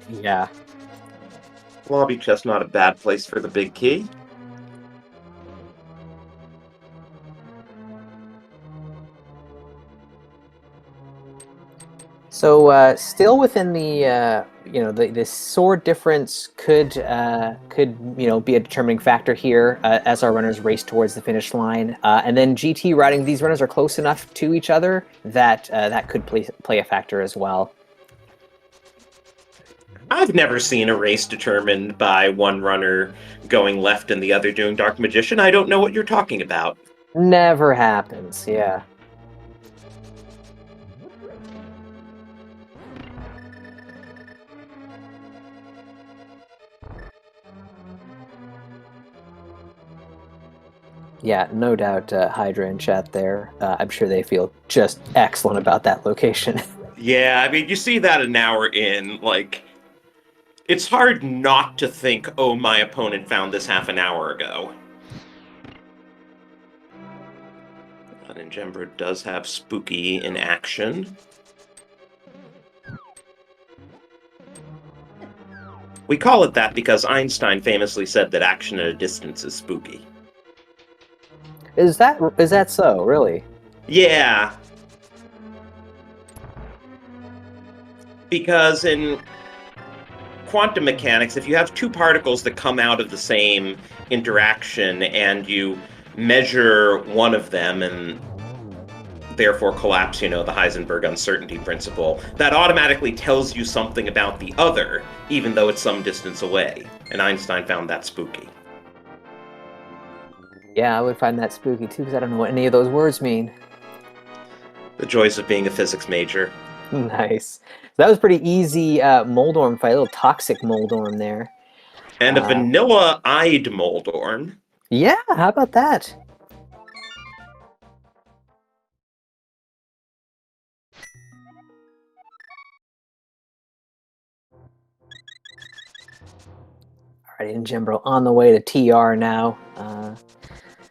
Yeah. Lobby chest, not a bad place for the big key. So still within the the sword difference could be a determining factor here as our runners race towards the finish line, and then GT riding, these runners are close enough to each other that that could play a factor as well. I've never seen a race determined by one runner going left and the other doing Dark Magician. I don't know what you're talking about. Never happens, yeah. Yeah, no doubt Hydra in chat there. I'm sure they feel just excellent about that location. Yeah, I mean, you see that an hour in, like, it's hard not to think, oh, my opponent found this half an hour ago. Ninjembro does have Spooky in action. We call it that because Einstein famously said that action at a distance is spooky. Is that so, really? Yeah. Because in quantum mechanics, if you have two particles that come out of the same interaction and you measure one of them and therefore collapse, the Heisenberg uncertainty principle, that automatically tells you something about the other, even though it's some distance away. And Einstein found that spooky. Yeah, I would find that spooky too, because I don't know what any of those words mean. The joys of being a physics major. Nice. So that was pretty easy Moldorm fight, a little toxic Moldorm there. And a vanilla-eyed Moldorm. Yeah, how about that? Alright, ninjembro on the way to TR now.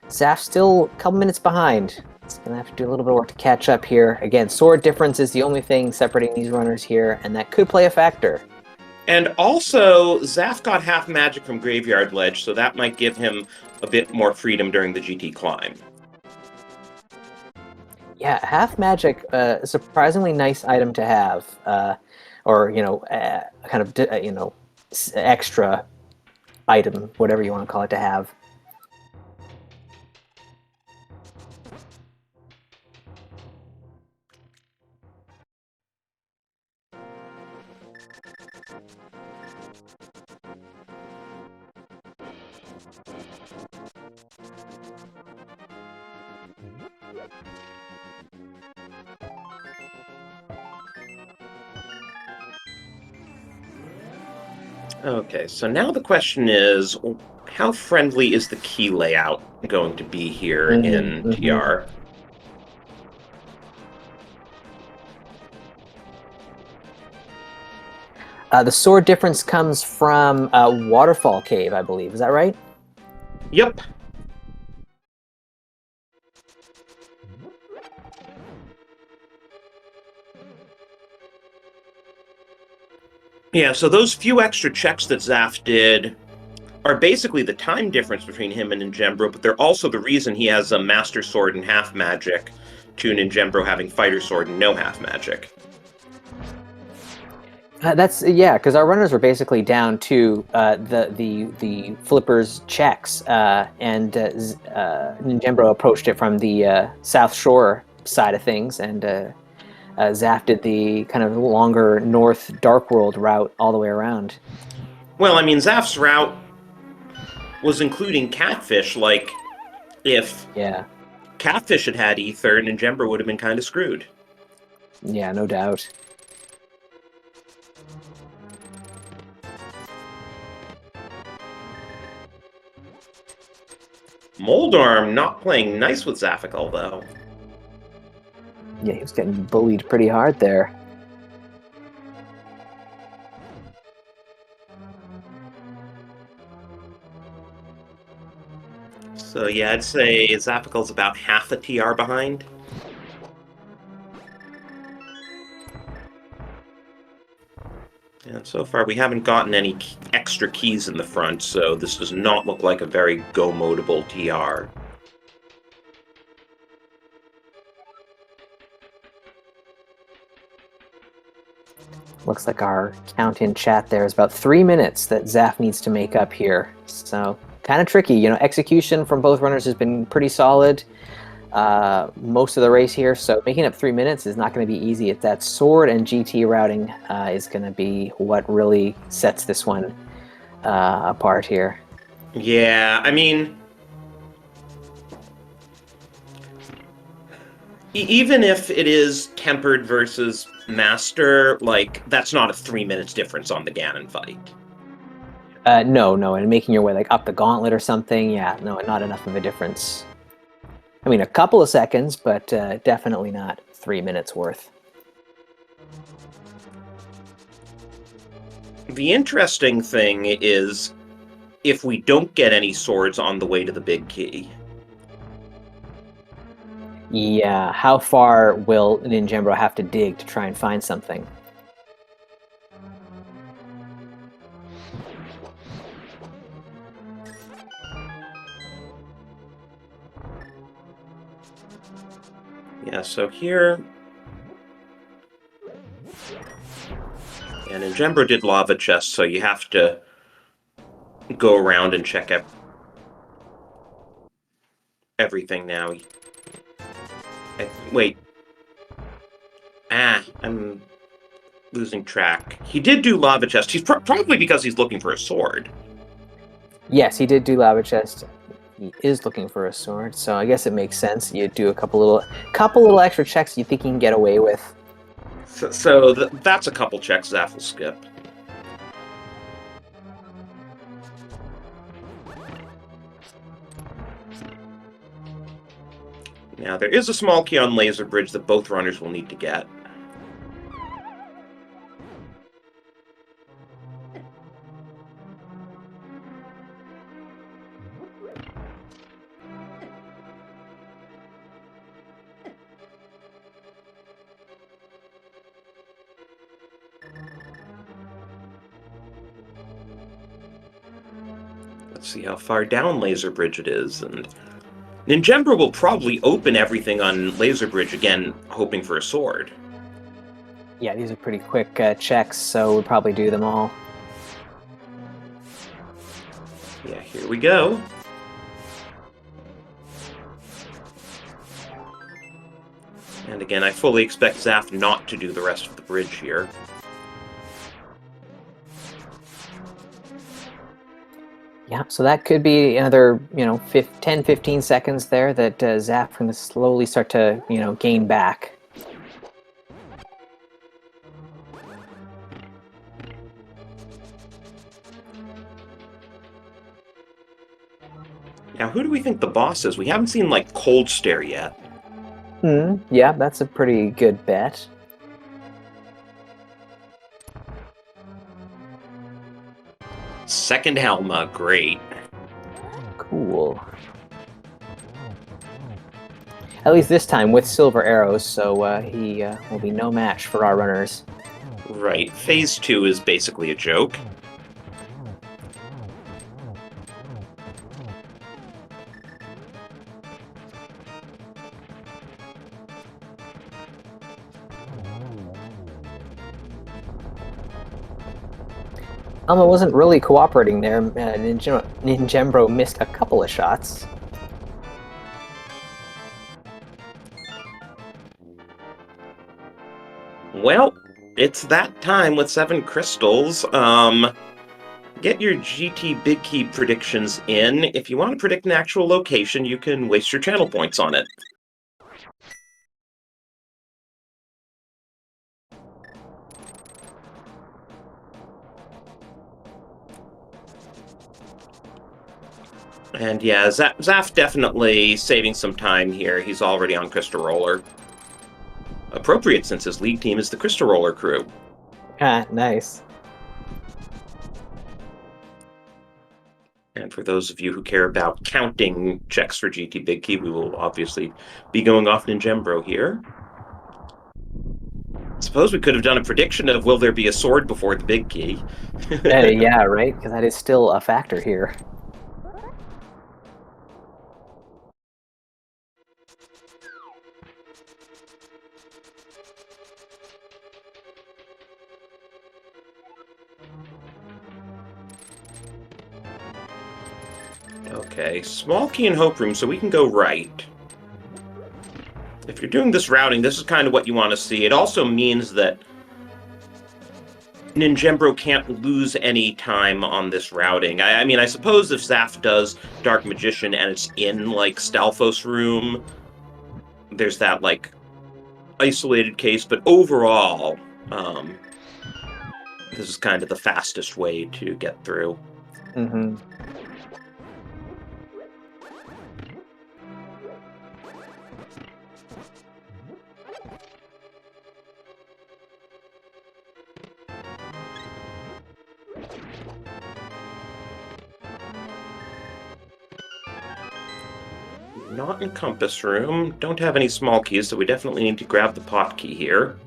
Zaph still a couple minutes behind. It's going to have to do a little bit of work to catch up here. Again, sword difference is the only thing separating these runners here, and that could play a factor. And also, Zaph got half magic from Graveyard Ledge, so that might give him a bit more freedom during the GT climb. Yeah, half magic, a surprisingly nice item to have, or kind of extra item, whatever you want to call it, to have. Okay, so now the question is, how friendly is the key layout going to be here in TR? The sword difference comes from Waterfall Cave, I believe. Is that right? Yep. Yeah, so those few extra checks that Zaph did are basically the time difference between him and ninjembro, but they're also the reason he has a Master Sword and half magic to ninjembro having Fighter Sword and no half magic. Yeah, because our runners were basically down to the flipper's checks, and ninjembro approached it from the South Shore side of things, and Zaph did the kind of longer North Dark World route all the way around. Well, I mean, Zaph's route was including Catfish. Like, if Yeah. Catfish had had Ether, ninjembro would have been kind of screwed. Yeah, no doubt. Moldarm not playing nice with Zaphikel, though. Yeah, he was getting bullied pretty hard there. So yeah, I'd say Zaphikel's about half a TR behind. And so far we haven't gotten any extra keys in the front, so this does not look like a very go-modable TR. Looks like our count in chat there is about 3 minutes that Zaph needs to make up here. So kind of tricky. You know, execution from both runners has been pretty solid most of the race here. So making up 3 minutes is not going to be easy. If that sword and GT routing is going to be what really sets this one apart here. Yeah, I mean, even if it is tempered versus master, like, that's not a 3 minutes difference on the Ganon fight. No, and making your way like up the gauntlet or something, yeah, no, not enough of a difference. I mean, a couple of seconds, but definitely not 3 minutes worth. The interesting thing is if we don't get any swords on the way to the big key. Yeah, how far will ninjembro have to dig to try and find something? Yeah, so here... And ninjembro did lava chest, so you have to go around and check out everything now. Wait. I'm losing track. He did do lava chest. He's probably because he's looking for a sword. Yes, he did do lava chest. He is looking for a sword, so I guess it makes sense. You do a couple little extra checks you think you can get away with. So that's a couple checks Zaph will skip. Now, there is a small key on Laser Bridge that both runners will need to get. Let's see how far down Laser Bridge it is, and ninjembro will probably open everything on Laser Bridge again, hoping for a sword. Yeah, these are pretty quick checks, so we'll probably do them all. Yeah, here we go. And again, I fully expect Zaph not to do the rest of the bridge here. Yeah, so that could be another, 10, 15 seconds there that Zaph can slowly start to, gain back. Now, who do we think the boss is? We haven't seen, like, Cold Stare yet. Yeah, that's a pretty good bet. Second Helma, great. Cool. At least this time with silver arrows, so he will be no match for our runners. Right, Phase 2 is basically a joke. Alma wasn't really cooperating there. Ninjembro missed a couple of shots. Well, it's that time with 7 crystals. Get your GT Big Key predictions in. If you want to predict an actual location, you can waste your channel points on it. And yeah, Zaph definitely saving some time here. He's already on Crystal Roller. Appropriate, since his league team is the Crystal Roller crew. Ah, nice. And for those of you who care about counting checks for GT Big Key, we will obviously be going off ninjembro here. Suppose we could have done a prediction of will there be a sword before the Big Key. Yeah, right? Because that is still a factor here. Okay, small key and hope room, so we can go right. If you're doing this routing, this is kind of what you want to see. It also means that ninjembro can't lose any time on this routing. I mean, I suppose if Zaph does Dark Magician and it's in, like, Stalfos room, there's that, like, isolated case, but overall, this is kind of the fastest way to get through. Mm-hmm. Not in compass room. Don't have any small keys, so we definitely need to grab the pot key here.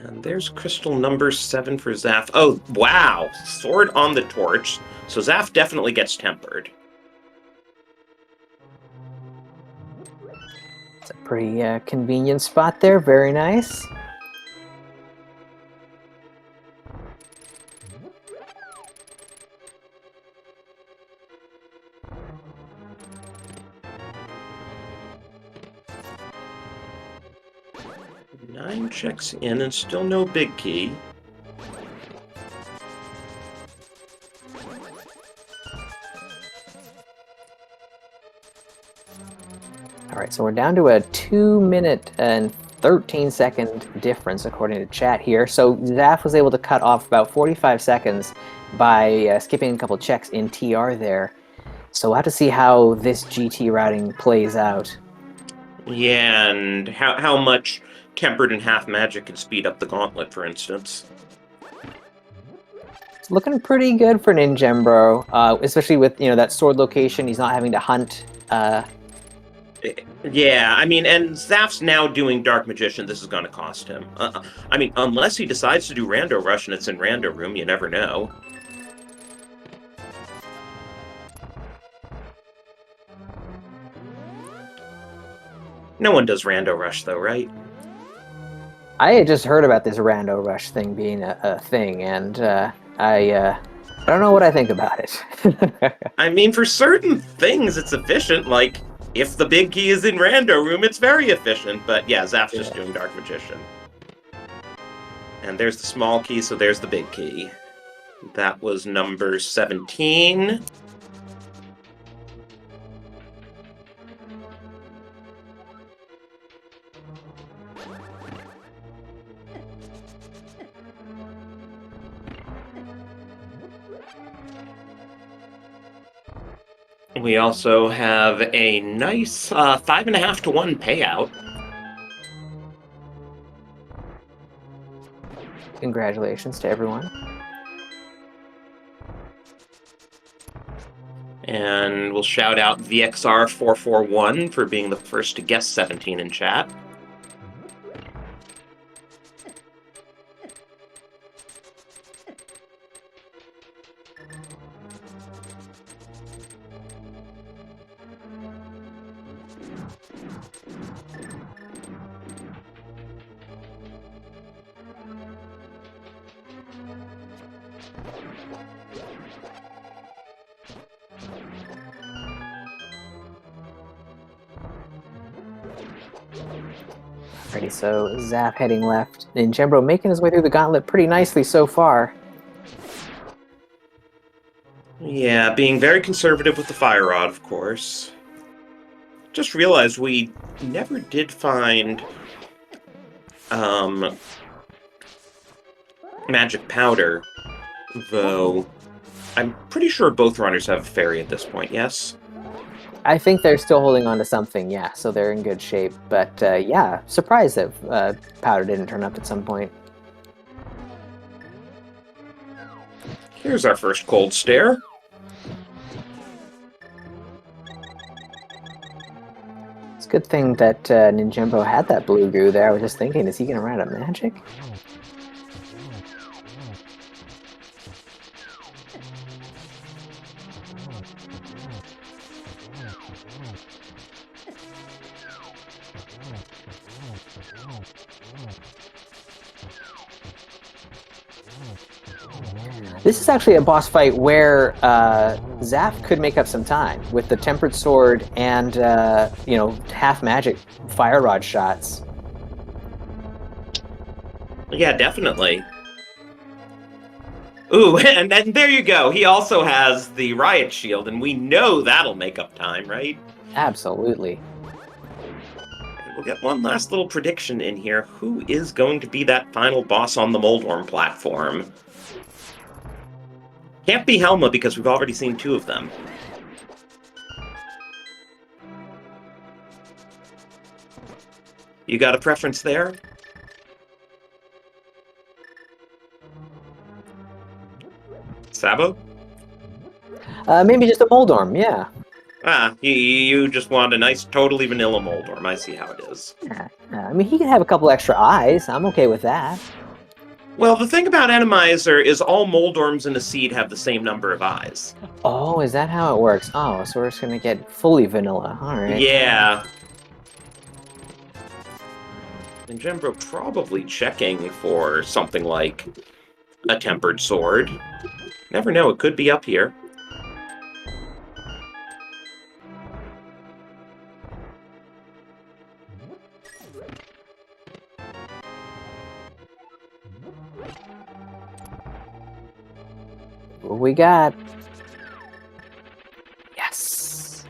And there's crystal number 7 for Zaph. Oh, wow! Sword on the torch. So Zaph definitely gets tempered. It's a pretty convenient spot there. Very nice. Nine checks in and still no big key. All right, so we're down to a 2-minute and 13-second difference according to chat here. So Zaph was able to cut off about 45 seconds by skipping a couple checks in TR there. So we'll have to see how this GT routing plays out. Yeah, and how much tempered and half magic can speed up the gauntlet, for instance. It's looking pretty good for ninjembro, especially with that sword location. He's not having to hunt. Yeah, I mean, and Zaph's now doing Dark Magician. This is going to cost him. I mean, unless he decides to do Rando Rush and it's in Rando Room, you never know. No one does Rando Rush, though, right? I had just heard about this Rando Rush thing being a thing, and I don't know what I think about it. I mean, for certain things, it's efficient. Like, if the big key is in Rando Room, it's very efficient. But yeah, Zaph's just doing Dark Magician. And there's the small key, so there's the big key. That was number 17. We also have a nice 5.5 to 1 payout. Congratulations to everyone. And we'll shout out VXR441 for being the first to guess 17 in chat. Alrighty, so Zap heading left. Ninjembro making his way through the gauntlet pretty nicely so far. Yeah, being very conservative with the fire rod, of course. Just realized we never did find magic powder, though I'm pretty sure both runners have a fairy at this point, yes? I think they're still holding on to something, yeah, so they're in good shape. But yeah, surprised that Powder didn't turn up at some point. Here's our first cold stare. It's a good thing that Ninjembro had that blue goo there. I was just thinking, is he going to run out of magic? This is actually a boss fight where Zaph could make up some time with the Tempered Sword and, you know, half magic fire rod shots. Yeah, definitely. Ooh, and there you go. He also has the Riot Shield, and we know that'll make up time, right? Absolutely. We'll get one last little prediction in here. Who is going to be that final boss on the Moldorm platform? Can't be Helma because we've already seen two of them. You got a preference there? Sabo? Maybe just a Moldorm, yeah. Ah, you just want a nice, totally vanilla Moldorm. I see how it is. Yeah. I mean, he can have a couple extra eyes. I'm okay with that. Well, the thing about Enemizer is all Moldorms in a seed have the same number of eyes. Oh, is that how it works? Oh, so we're just gonna get fully vanilla. All right. Yeah. Ninjembro probably checking for something like a Tempered Sword. Never know, it could be up here. What we got? Yes.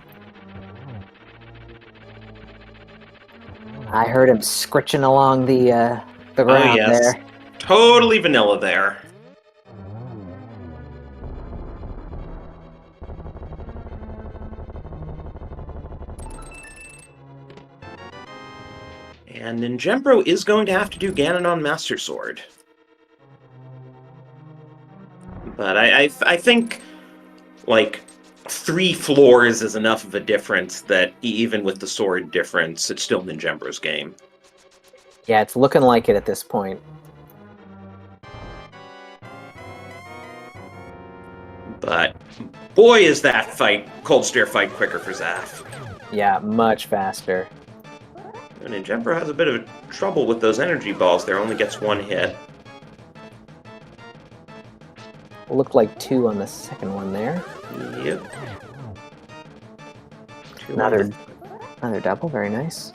I heard him scritching along the ground there. Totally vanilla there. And Ninjembro is going to have to do Ganon on Master Sword. But I think, like, 3 floors is enough of a difference that even with the sword difference, it's still Ninjembro's game. Yeah, it's looking like it at this point. But boy, is that fight, Cold Stare fight, quicker for Zaph. Yeah, much faster. And Ninjembro has a bit of trouble with those energy balls there, only gets 1 hit. Looked like 2 on the second one there. Yep. Another double, very nice.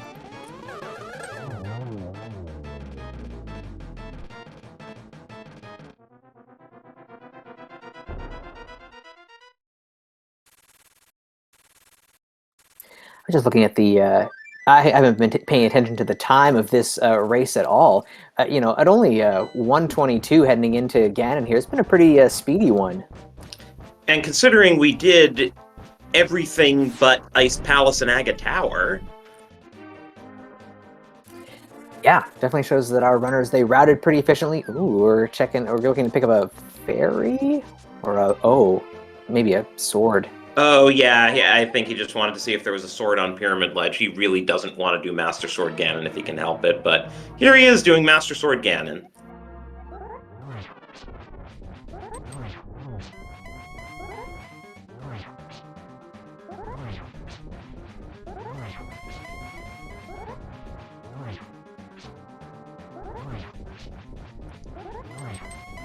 I'm just looking at the. I haven't been paying attention to the time of this race at all. You know, at only 1:22 heading into Ganon here, it's been a pretty speedy one. And considering we did everything but Ice Palace and Aga Tower. Yeah, definitely shows that our runners, they routed pretty efficiently. Ooh, we're looking to pick up a fairy? Or maybe a sword. Oh, yeah, I think he just wanted to see if there was a sword on Pyramid Ledge. He really doesn't want to do Master Sword Ganon if he can help it, but here he is doing Master Sword Ganon.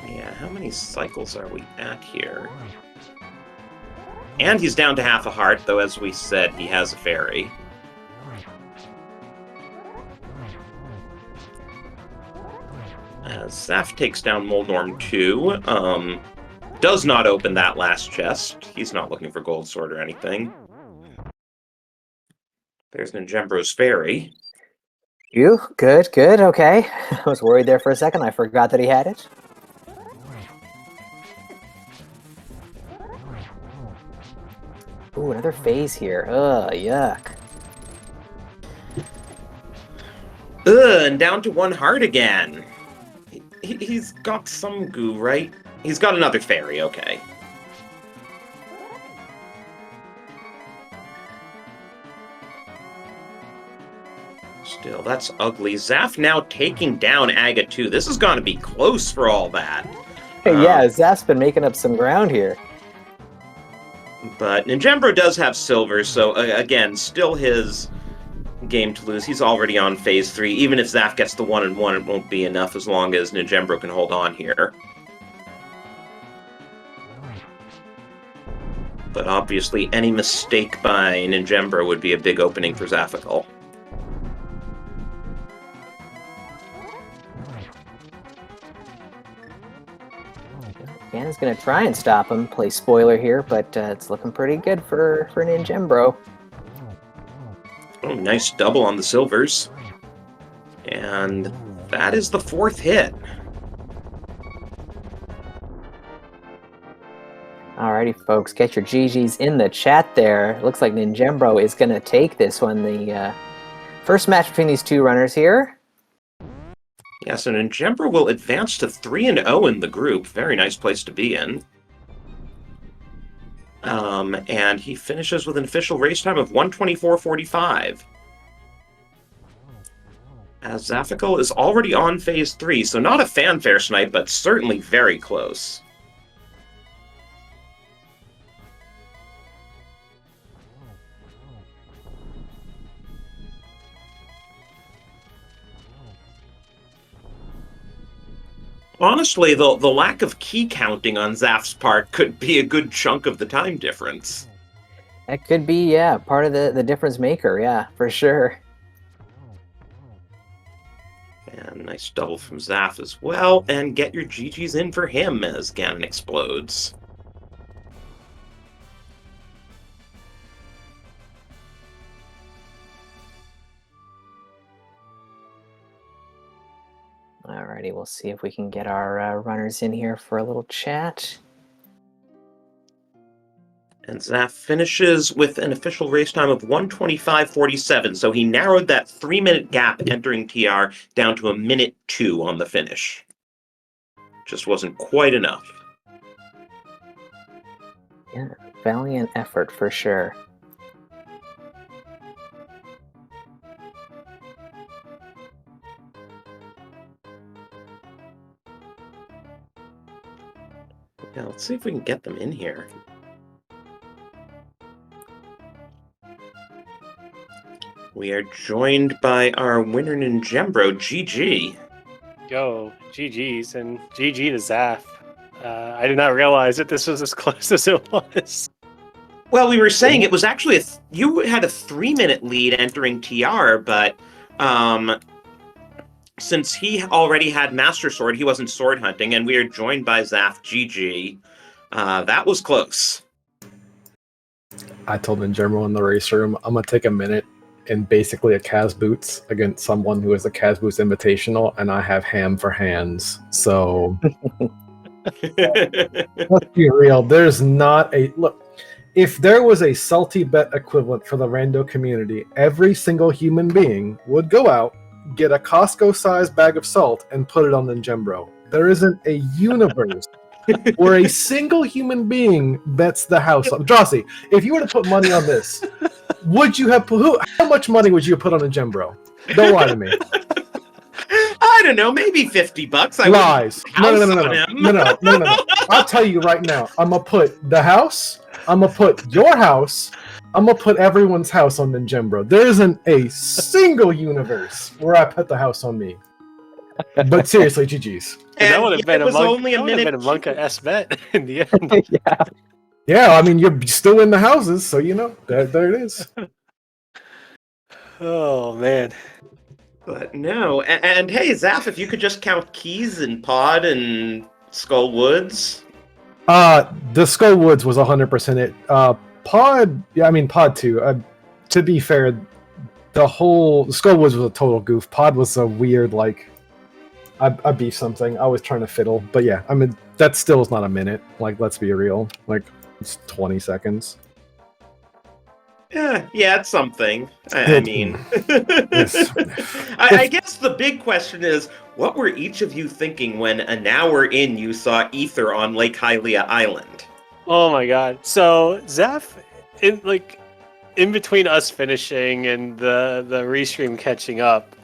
Yeah, how many cycles are we at here? And he's down to half a heart, though, as we said, he has a fairy. Zaph takes down Molnorm 2. Does not open that last chest. He's not looking for Gold Sword or anything. There's Ninjembro's Fairy. Good, okay. I was worried there for a second. I forgot that he had it. Ooh, another phase here. Ugh, yuck. And down to 1 heart again. He's got some goo, right? He's got another fairy, okay. Still, that's ugly. Zaph now taking down Aga 2. This is going to be close for all that. Yeah, Zaph's been making up some ground here. But Ninjembro does have silver, so again, still his game to lose. He's already on phase 3. Even if Zaph gets the 1-1, it won't be enough as long as Ninjembro can hold on here. But obviously, any mistake by Ninjembro would be a big opening for Zaphikel. Ganon's gonna try and stop him, play spoiler here, but it's looking pretty good for Ninjembro. Oh, nice double on the silvers. And that is the 4th hit. Alrighty, folks, get your GGs in the chat there. Looks like Ninjembro is gonna take this one. The first match between these two runners here. Yeah, so Ninjembro will advance to 3-0 in the group. Very nice place to be in. And he finishes with an official race time of 1:24:45. As Zaphikel is already on phase 3, so not a fanfare snipe, but certainly very close. Honestly, the lack of key counting on Zaph's part could be a good chunk of the time difference. That could be, yeah, part of the difference maker, yeah, for sure. And nice double from Zaph as well, and get your GGs in for him as Ganon explodes. Alrighty, we'll see if we can get our runners in here for a little chat. And Zaph finishes with an official race time of 1:25:47, so he narrowed that 3-minute gap entering TR down to 1:02 on the finish. Just wasn't quite enough. Yeah, valiant effort for sure. Yeah, let's see if we can get them in here. We are joined by our winner Ninjembro, GG. Yo, GG's, and GG to Zaph. I did not realize that this was as close as it was. Well, we were saying it was actually you had a 3-minute lead entering TR, but since he already had Master Sword, he wasn't sword hunting, and we are joined by Zaph, GG. That was close. I told Ninjembro in the race room, I'm going to take a minute in basically a Kaz Boots against someone who is a Kaz Boots Invitational, and I have ham for hands. So, let's be real. There's not a... Look, if there was a salty bet equivalent for the rando community, every single human being would go out, get a Costco-sized bag of salt, and put it on Ninjembro. There isn't a universe where a single human being bets the house. Jossie, if you were to put money on this, would you have how much money would you put on Ninjembro? Don't lie to me. I don't know, maybe $50. Lies. No. I'll tell you right now. I'm gonna put the house. I'm gonna put your house. I'm gonna put everyone's house on Ninjembro. There isn't a single universe where I put the house on me. But seriously, GG's. And that would have been only a minute. a Monka S bet in the end. Yeah. Yeah, I mean, you're still in the houses, so you know, there it is. Oh, man. But no, and hey, Zaph, if you could just count keys and Pod and Skull Woods. The Skull Woods was 100% it. Pod, yeah, I mean Pod 2. To be fair, the whole Skull Woods was a total goof. Pod was a weird, like, I beat something. I was trying to fiddle, but yeah, I mean that still is not a minute. Like, let's be real. Like, it's 20 seconds. Yeah, it's something. I mean, I guess the big question is, what were each of you thinking when an hour in you saw Ether on Lake Hylia Island? Oh my god. So Zaph, in between us finishing and the restream catching up,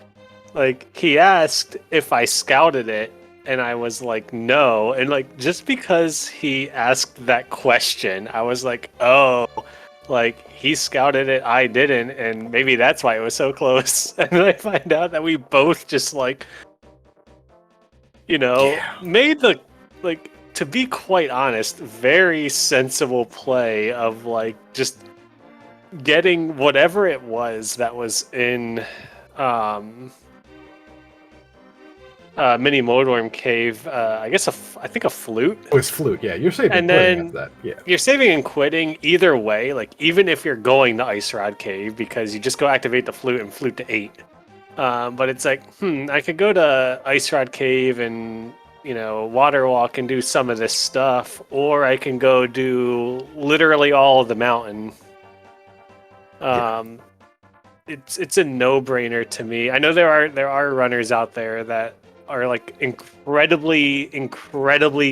like, he asked if I scouted it, and I was like, no. And like, just because he asked that question, I was like, oh, like, he scouted it, I didn't, and maybe that's why it was so close. And then I find out that we both just, like, made the, like, to be quite honest, very sensible play of, like, just getting whatever it was that was in Mini Moldworm Cave. I guess I think a flute. It was flute, yeah. You're saving and quitting then after that, yeah. You're saving and quitting either way. Like, even if you're going to Ice Rod Cave, because you just go activate the flute and flute to 8. But it's like, I could go to Ice Rod Cave and water walk and do some of this stuff, or I can go do literally all of the mountain. It's a no-brainer to me. I know there are runners out there that are, like, incredibly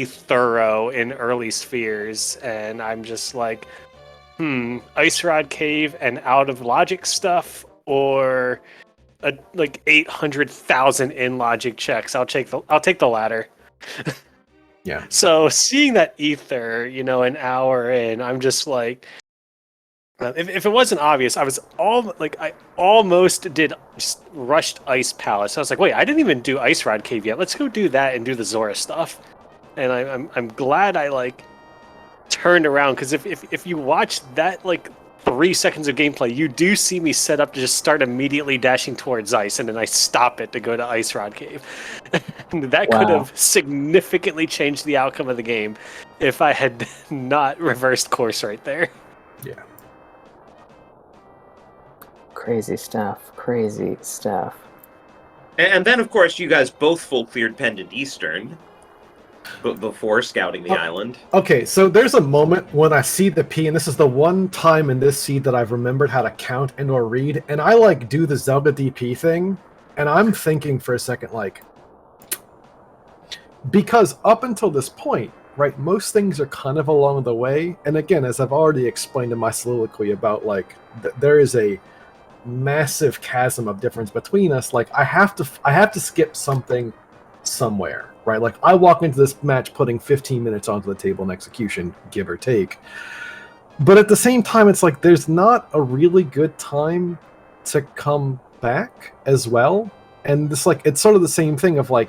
thorough in early spheres, and I'm just like, Ice Rod Cave and out of logic stuff, or like 800,000 in logic checks. I'll take the latter. Yeah. So seeing that Ether, an hour in, I'm just like, if it wasn't obvious, I almost did just rushed Ice Palace. I was like, wait, I didn't even do Ice Rod Cave yet. Let's go do that and do the Zora stuff. And I'm glad I, like, turned around, because if you watch that, like, 3 seconds of gameplay, you do see me set up to just start immediately dashing towards ice, and then I stop it to go to Ice Rod Cave. And that could have significantly changed the outcome of the game if I had not reversed course right there. Yeah. Crazy stuff. And then, of course, you guys both full cleared Pendant Eastern before scouting the island. Okay, so there's a moment when I see the P, and this is the one time in this seed that I've remembered how to count and or read, and I, like, do the Zelda DP thing, and I'm thinking for a second, like, because up until this point, right, most things are kind of along the way, and again, as I've already explained in my soliloquy about, like, there is a massive chasm of difference between us. Like, I have to skip something somewhere, right? Like, I walk into this match putting 15 minutes onto the table in execution, give or take. But at the same time, it's like there's not a really good time to come back as well. And it's like, it's sort of the same thing of, like,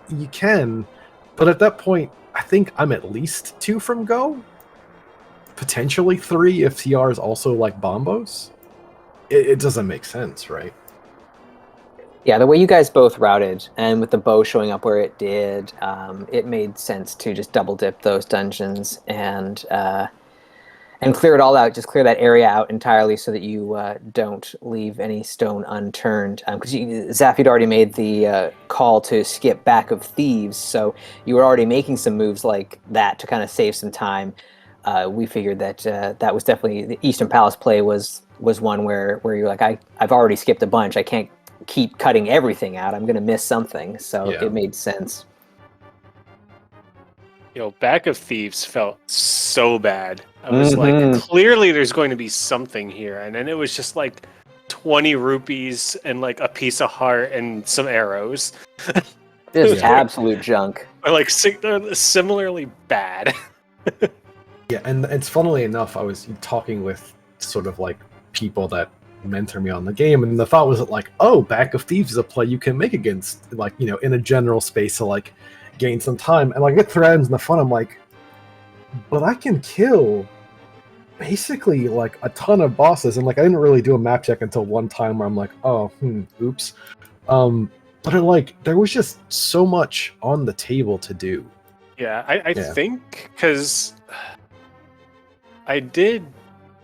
you can, but at that point, I think I'm at least 2 from go, potentially 3 if TR is also, like, Bombos. It doesn't make sense, right? Yeah, the way you guys both routed, and with the bow showing up where it did, it made sense to just double dip those dungeons and clear it all out. Just clear that area out entirely so that you don't leave any stone unturned. Because Zaph had already made the call to skip Back of Thieves, so you were already making some moves like that to kind of save some time. We figured that that was definitely the Eastern Palace play was one where you're like, I've already skipped a bunch. I can't keep cutting everything out. I'm going to miss something. So It made sense. Back of Thieves felt so bad. I was like, clearly there's going to be something here. And then it was just like 20 rupees and like a piece of heart and some arrows. Just absolute junk. Or like similarly bad. Yeah, and it's funnily enough, I was talking with sort of like people that mentor me on the game, and the thought was that, like, oh, Back of Thieves is a play you can make against, like, in a general space to, like, gain some time. And, like, it threatens in the fun, I'm like, but I can kill basically, like, a ton of bosses, and, like, I didn't really do a map check until one time where I'm like, oh, oops. But there was just so much on the table to do. Yeah, I think because I did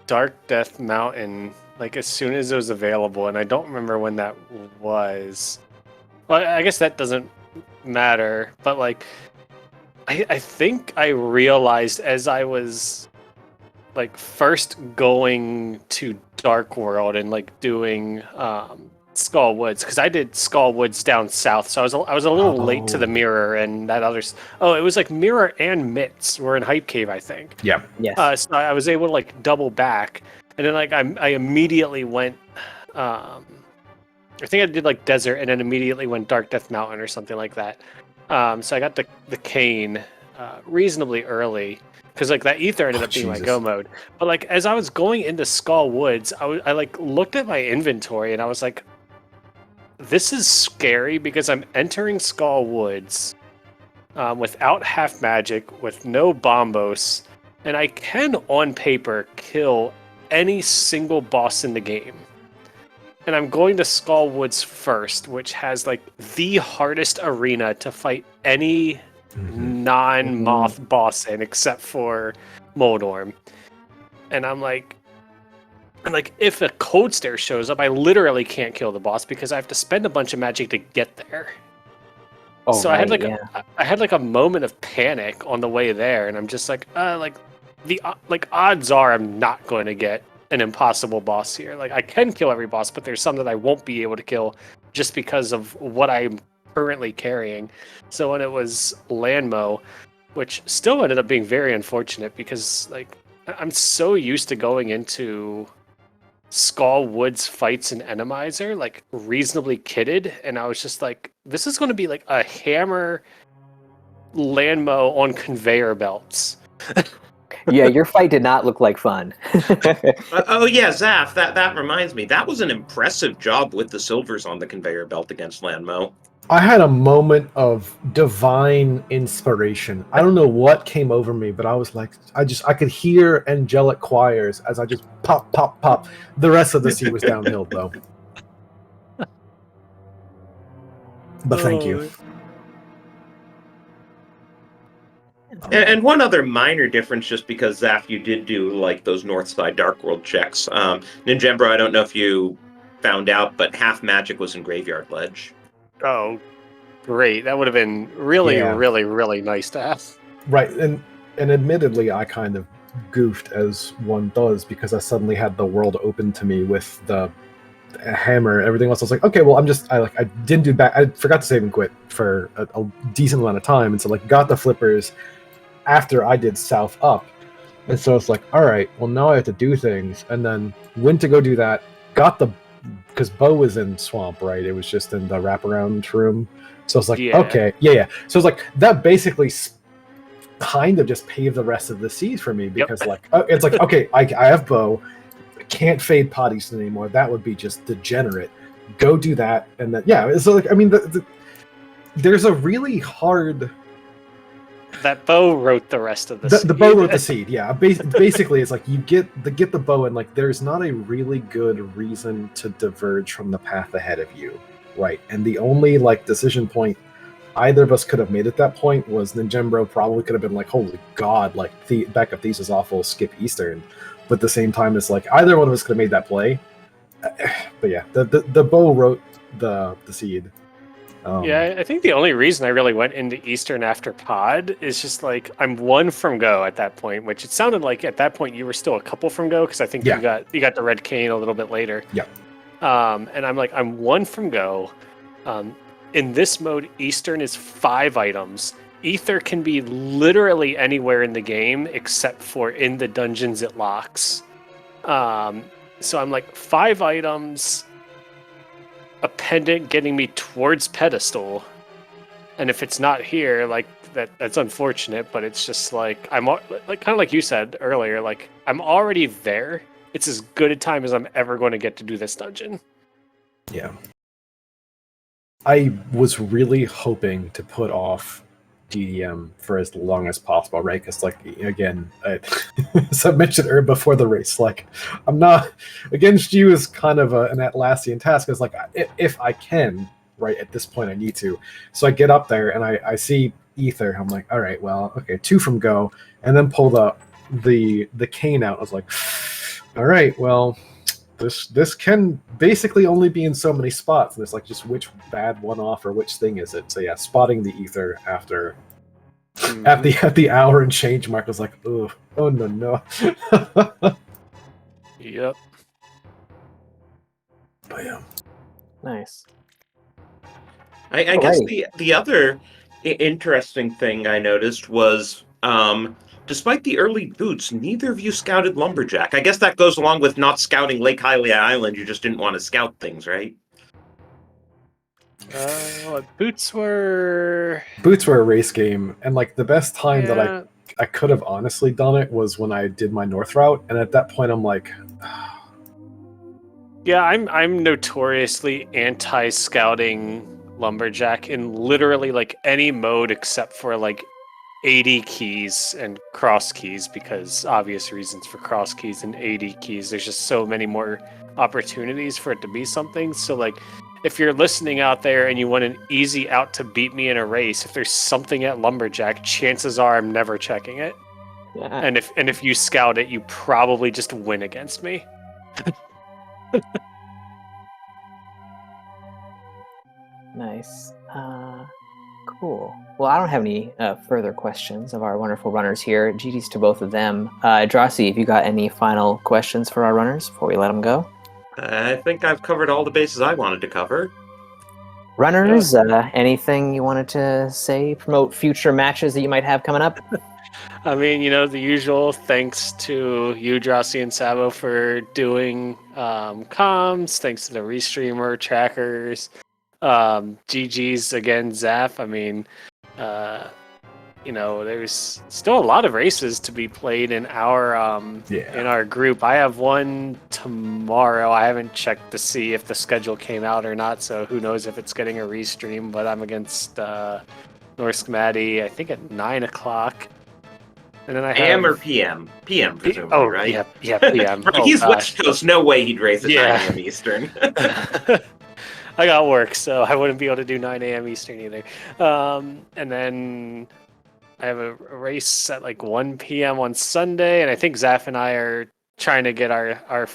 Dark Death Mountain like as soon as it was available, and I don't remember when that was. Well, I guess that doesn't matter, but like I think I realized as I was like first going to Dark World and like doing Skull Woods, because I did Skull Woods down south, so I was a little late to the Mirror and that others. Oh, it was like Mirror and Mitts were in Hype Cave, I think. Yeah. Yes. So I was able to like double back, and then like I immediately went. I think I did like Desert, and then immediately went Dark Death Mountain or something like that. So I got the cane reasonably early. Because like that ether ended up being my go mode, but like as I was going into Skull Woods, I like looked at my inventory and I was like, "This is scary because I'm entering Skull Woods without half magic, with no bombos, and I can on paper kill any single boss in the game. And I'm going to Skull Woods first, which has like the hardest arena to fight any." Non-moth boss in except for Moldorm. And I'm like, if a cold stare shows up, I literally can't kill the boss because I have to spend a bunch of magic to get there. Oh, so right, I had like a moment of panic on the way there, and I'm just like the odds are I'm not going to get an impossible boss here. Like I can kill every boss, but there's some that I won't be able to kill just because of what I'm currently carrying. So when it was Landmo, which still ended up being very unfortunate because like I'm so used to going into Skull Woods fights and Enemizer like reasonably kitted, and I was just like, this is going to be like a hammer Landmo on conveyor belts. Yeah, your fight did not look like fun. Oh yeah, Zaph, that reminds me. That was an impressive job with the silvers on the conveyor belt against Landmo. I had a moment of divine inspiration. I don't know what came over me, but I was like, I could hear angelic choirs as I just pop, pop, pop. The rest of the sea was downhill, though. But thank you. And one other minor difference, just because, Zaph, you did do like those North Side Dark World checks. Ninjembro, I don't know if you found out, but half magic was in Graveyard Ledge. Oh, great. That would have been really, really, really nice to have. Right, and admittedly, I kind of goofed, as one does, because I suddenly had the world open to me with the hammer, everything else. I was like, okay, well, I didn't do back. I forgot to save and quit for a decent amount of time, and so like got the flippers after I did South Up, and so it's like, all right, well now I have to do things, and then went to go do that. Got the because Bo was in Swamp, right? It was just in the wraparound room. So it's like, okay, yeah. So it's like that basically kind of just paved the rest of the seas for me because it's like, okay, I have Bo, can't fade potties anymore. That would be just degenerate. Go do that, and then so like I mean, there's a really hard. That Bo wrote the rest of the seed. The Bo wrote the seed, yeah. Basically, it's like you get the Bo, and like there's not a really good reason to diverge from the path ahead of you, right? And the only like decision point either of us could have made at that point was Ninjembro probably could have been like, holy god, like the backup thesis awful, skip Eastern. But at the same time, it's like either one of us could have made that play. But yeah, the Bo wrote the seed. I think the only reason I really went into Eastern after Pod is just like I'm one from go at that point, which it sounded like at that point you were still a couple from go because I think you got the red cane a little bit later. Yeah. And I'm like, I'm one from go. In this mode, Eastern is 5 items. Ether can be literally anywhere in the game except for in the dungeons it locks. So I'm like 5 items. A pendant getting me towards pedestal, and if it's not here, like that's unfortunate, but it's just like I'm like kind of like you said earlier, like I'm already there. It's as good a time as I'm ever going to get to do this dungeon. Yeah, I was really hoping to put off DDM for as long as possible, right? Because, like, again, as I mentioned before the race, like, I'm not against you is kind of an Atlassian task. It's like if I can, right at this point I need to. So I get up there and I see Ether. I'm like, all right, well, okay, 2 from go, and then pull the cane out. I was like, all right, well, this can basically only be in so many spots, and it's like just which bad one off or which thing is it. So yeah, spotting the Ether after at the hour and change mark was like, oh no. Yep. But yeah. Nice. I guess the other interesting thing I noticed was, despite the early boots, neither of you scouted Lumberjack. I guess that goes along with not scouting Lake Hylia Island. You just didn't want to scout things, right? Boots were a race game, and like the best time that I could have honestly done it was when I did my north route, and at that point I'm like, yeah, I'm notoriously anti-scouting Lumberjack in literally like any mode except for like 80 keys and cross keys, because obvious reasons for cross keys and 80 keys. There's just so many more opportunities for it to be something. So like, if you're listening out there and you want an easy out to beat me in a race, if there's something at Lumberjack, chances are I'm never checking it. Yeah. And if you scout it, you probably just win against me. Nice. Cool. Well, I don't have any further questions of our wonderful runners here. GG's to both of them. Drossi, have you got any final questions for our runners before we let them go? I think I've covered all the bases I wanted to cover. Runners, anything you wanted to say, promote future matches that you might have coming up? I mean, the usual. Thanks to you, Drossi and Sabo, for doing comms. Thanks to the restreamer trackers. GG's again, Zaph. I mean, there's still a lot of races to be played in our group. I have one tomorrow. I haven't checked to see if the schedule came out or not, so who knows if it's getting a restream. But I'm against Norsk Maddie, I think at 9 o'clock. And then I have AM or PM? PM, presumably, right? Yeah, PM. Right, he's West Coast. No way he'd race at 9 a.m. Eastern. I got work, so I wouldn't be able to do 9 a.m. Eastern either. And then I have a race at like 1 p.m. on Sunday, and I think Zaph and I are trying to get our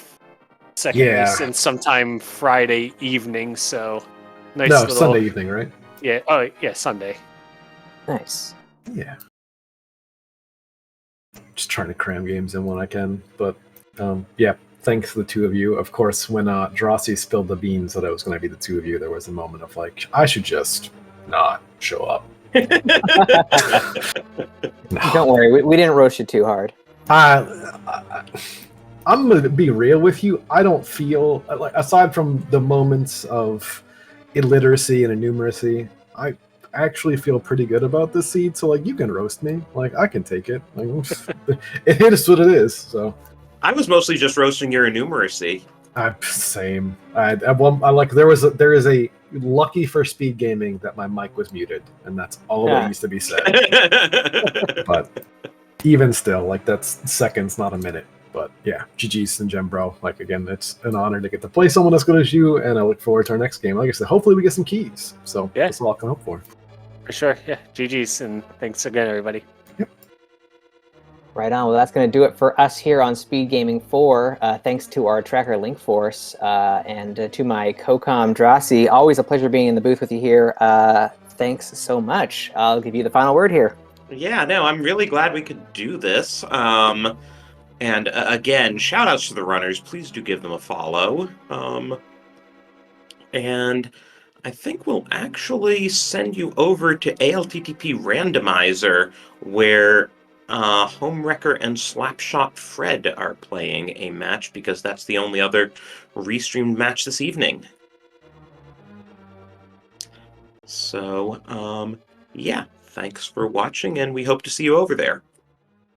second race in sometime Friday evening. So Sunday evening, right? Yeah. Oh, yeah, Sunday. Nice. Yeah. Just trying to cram games in when I can, but thanks to the two of you. Of course, when Drossi spilled the beans that I was going to be the two of you, there was a moment of like, I should just not show up. No. Don't worry, we didn't roast you too hard. I'm going to be real with you. I don't feel, like, aside from the moments of illiteracy and innumeracy, I actually feel pretty good about this seed. So, like, you can roast me. Like, I can take it. Like, it is what it is, so... I was mostly just roasting your innumeracy. Same. I like there is a lucky for SpeedGaming that my mic was muted, and that's all that needs to be said. But even still, like that's seconds, not a minute. But yeah, GG's ninjembro. Like again, it's an honor to get to play someone as good as you, and I look forward to our next game. Like I said, hopefully we get some keys. So that's all I can hope for. For sure. Yeah. GG's, and thanks again, everybody. Right on. Well, that's going to do it for us here on Speed Gaming 4. Thanks to our tracker Link Force and to my co-com Drossi. Always a pleasure being in the booth with you here. Thanks so much. I'll give you the final word here. Yeah, no, I'm really glad we could do this. And again, shout outs to the runners. Please do give them a follow. And I think we'll actually send you over to ALTTP Randomizer, where Homewrecker and Slapshot Fred are playing a match, because that's the only other restreamed match this evening. So, yeah, thanks for watching, and we hope to see you over there.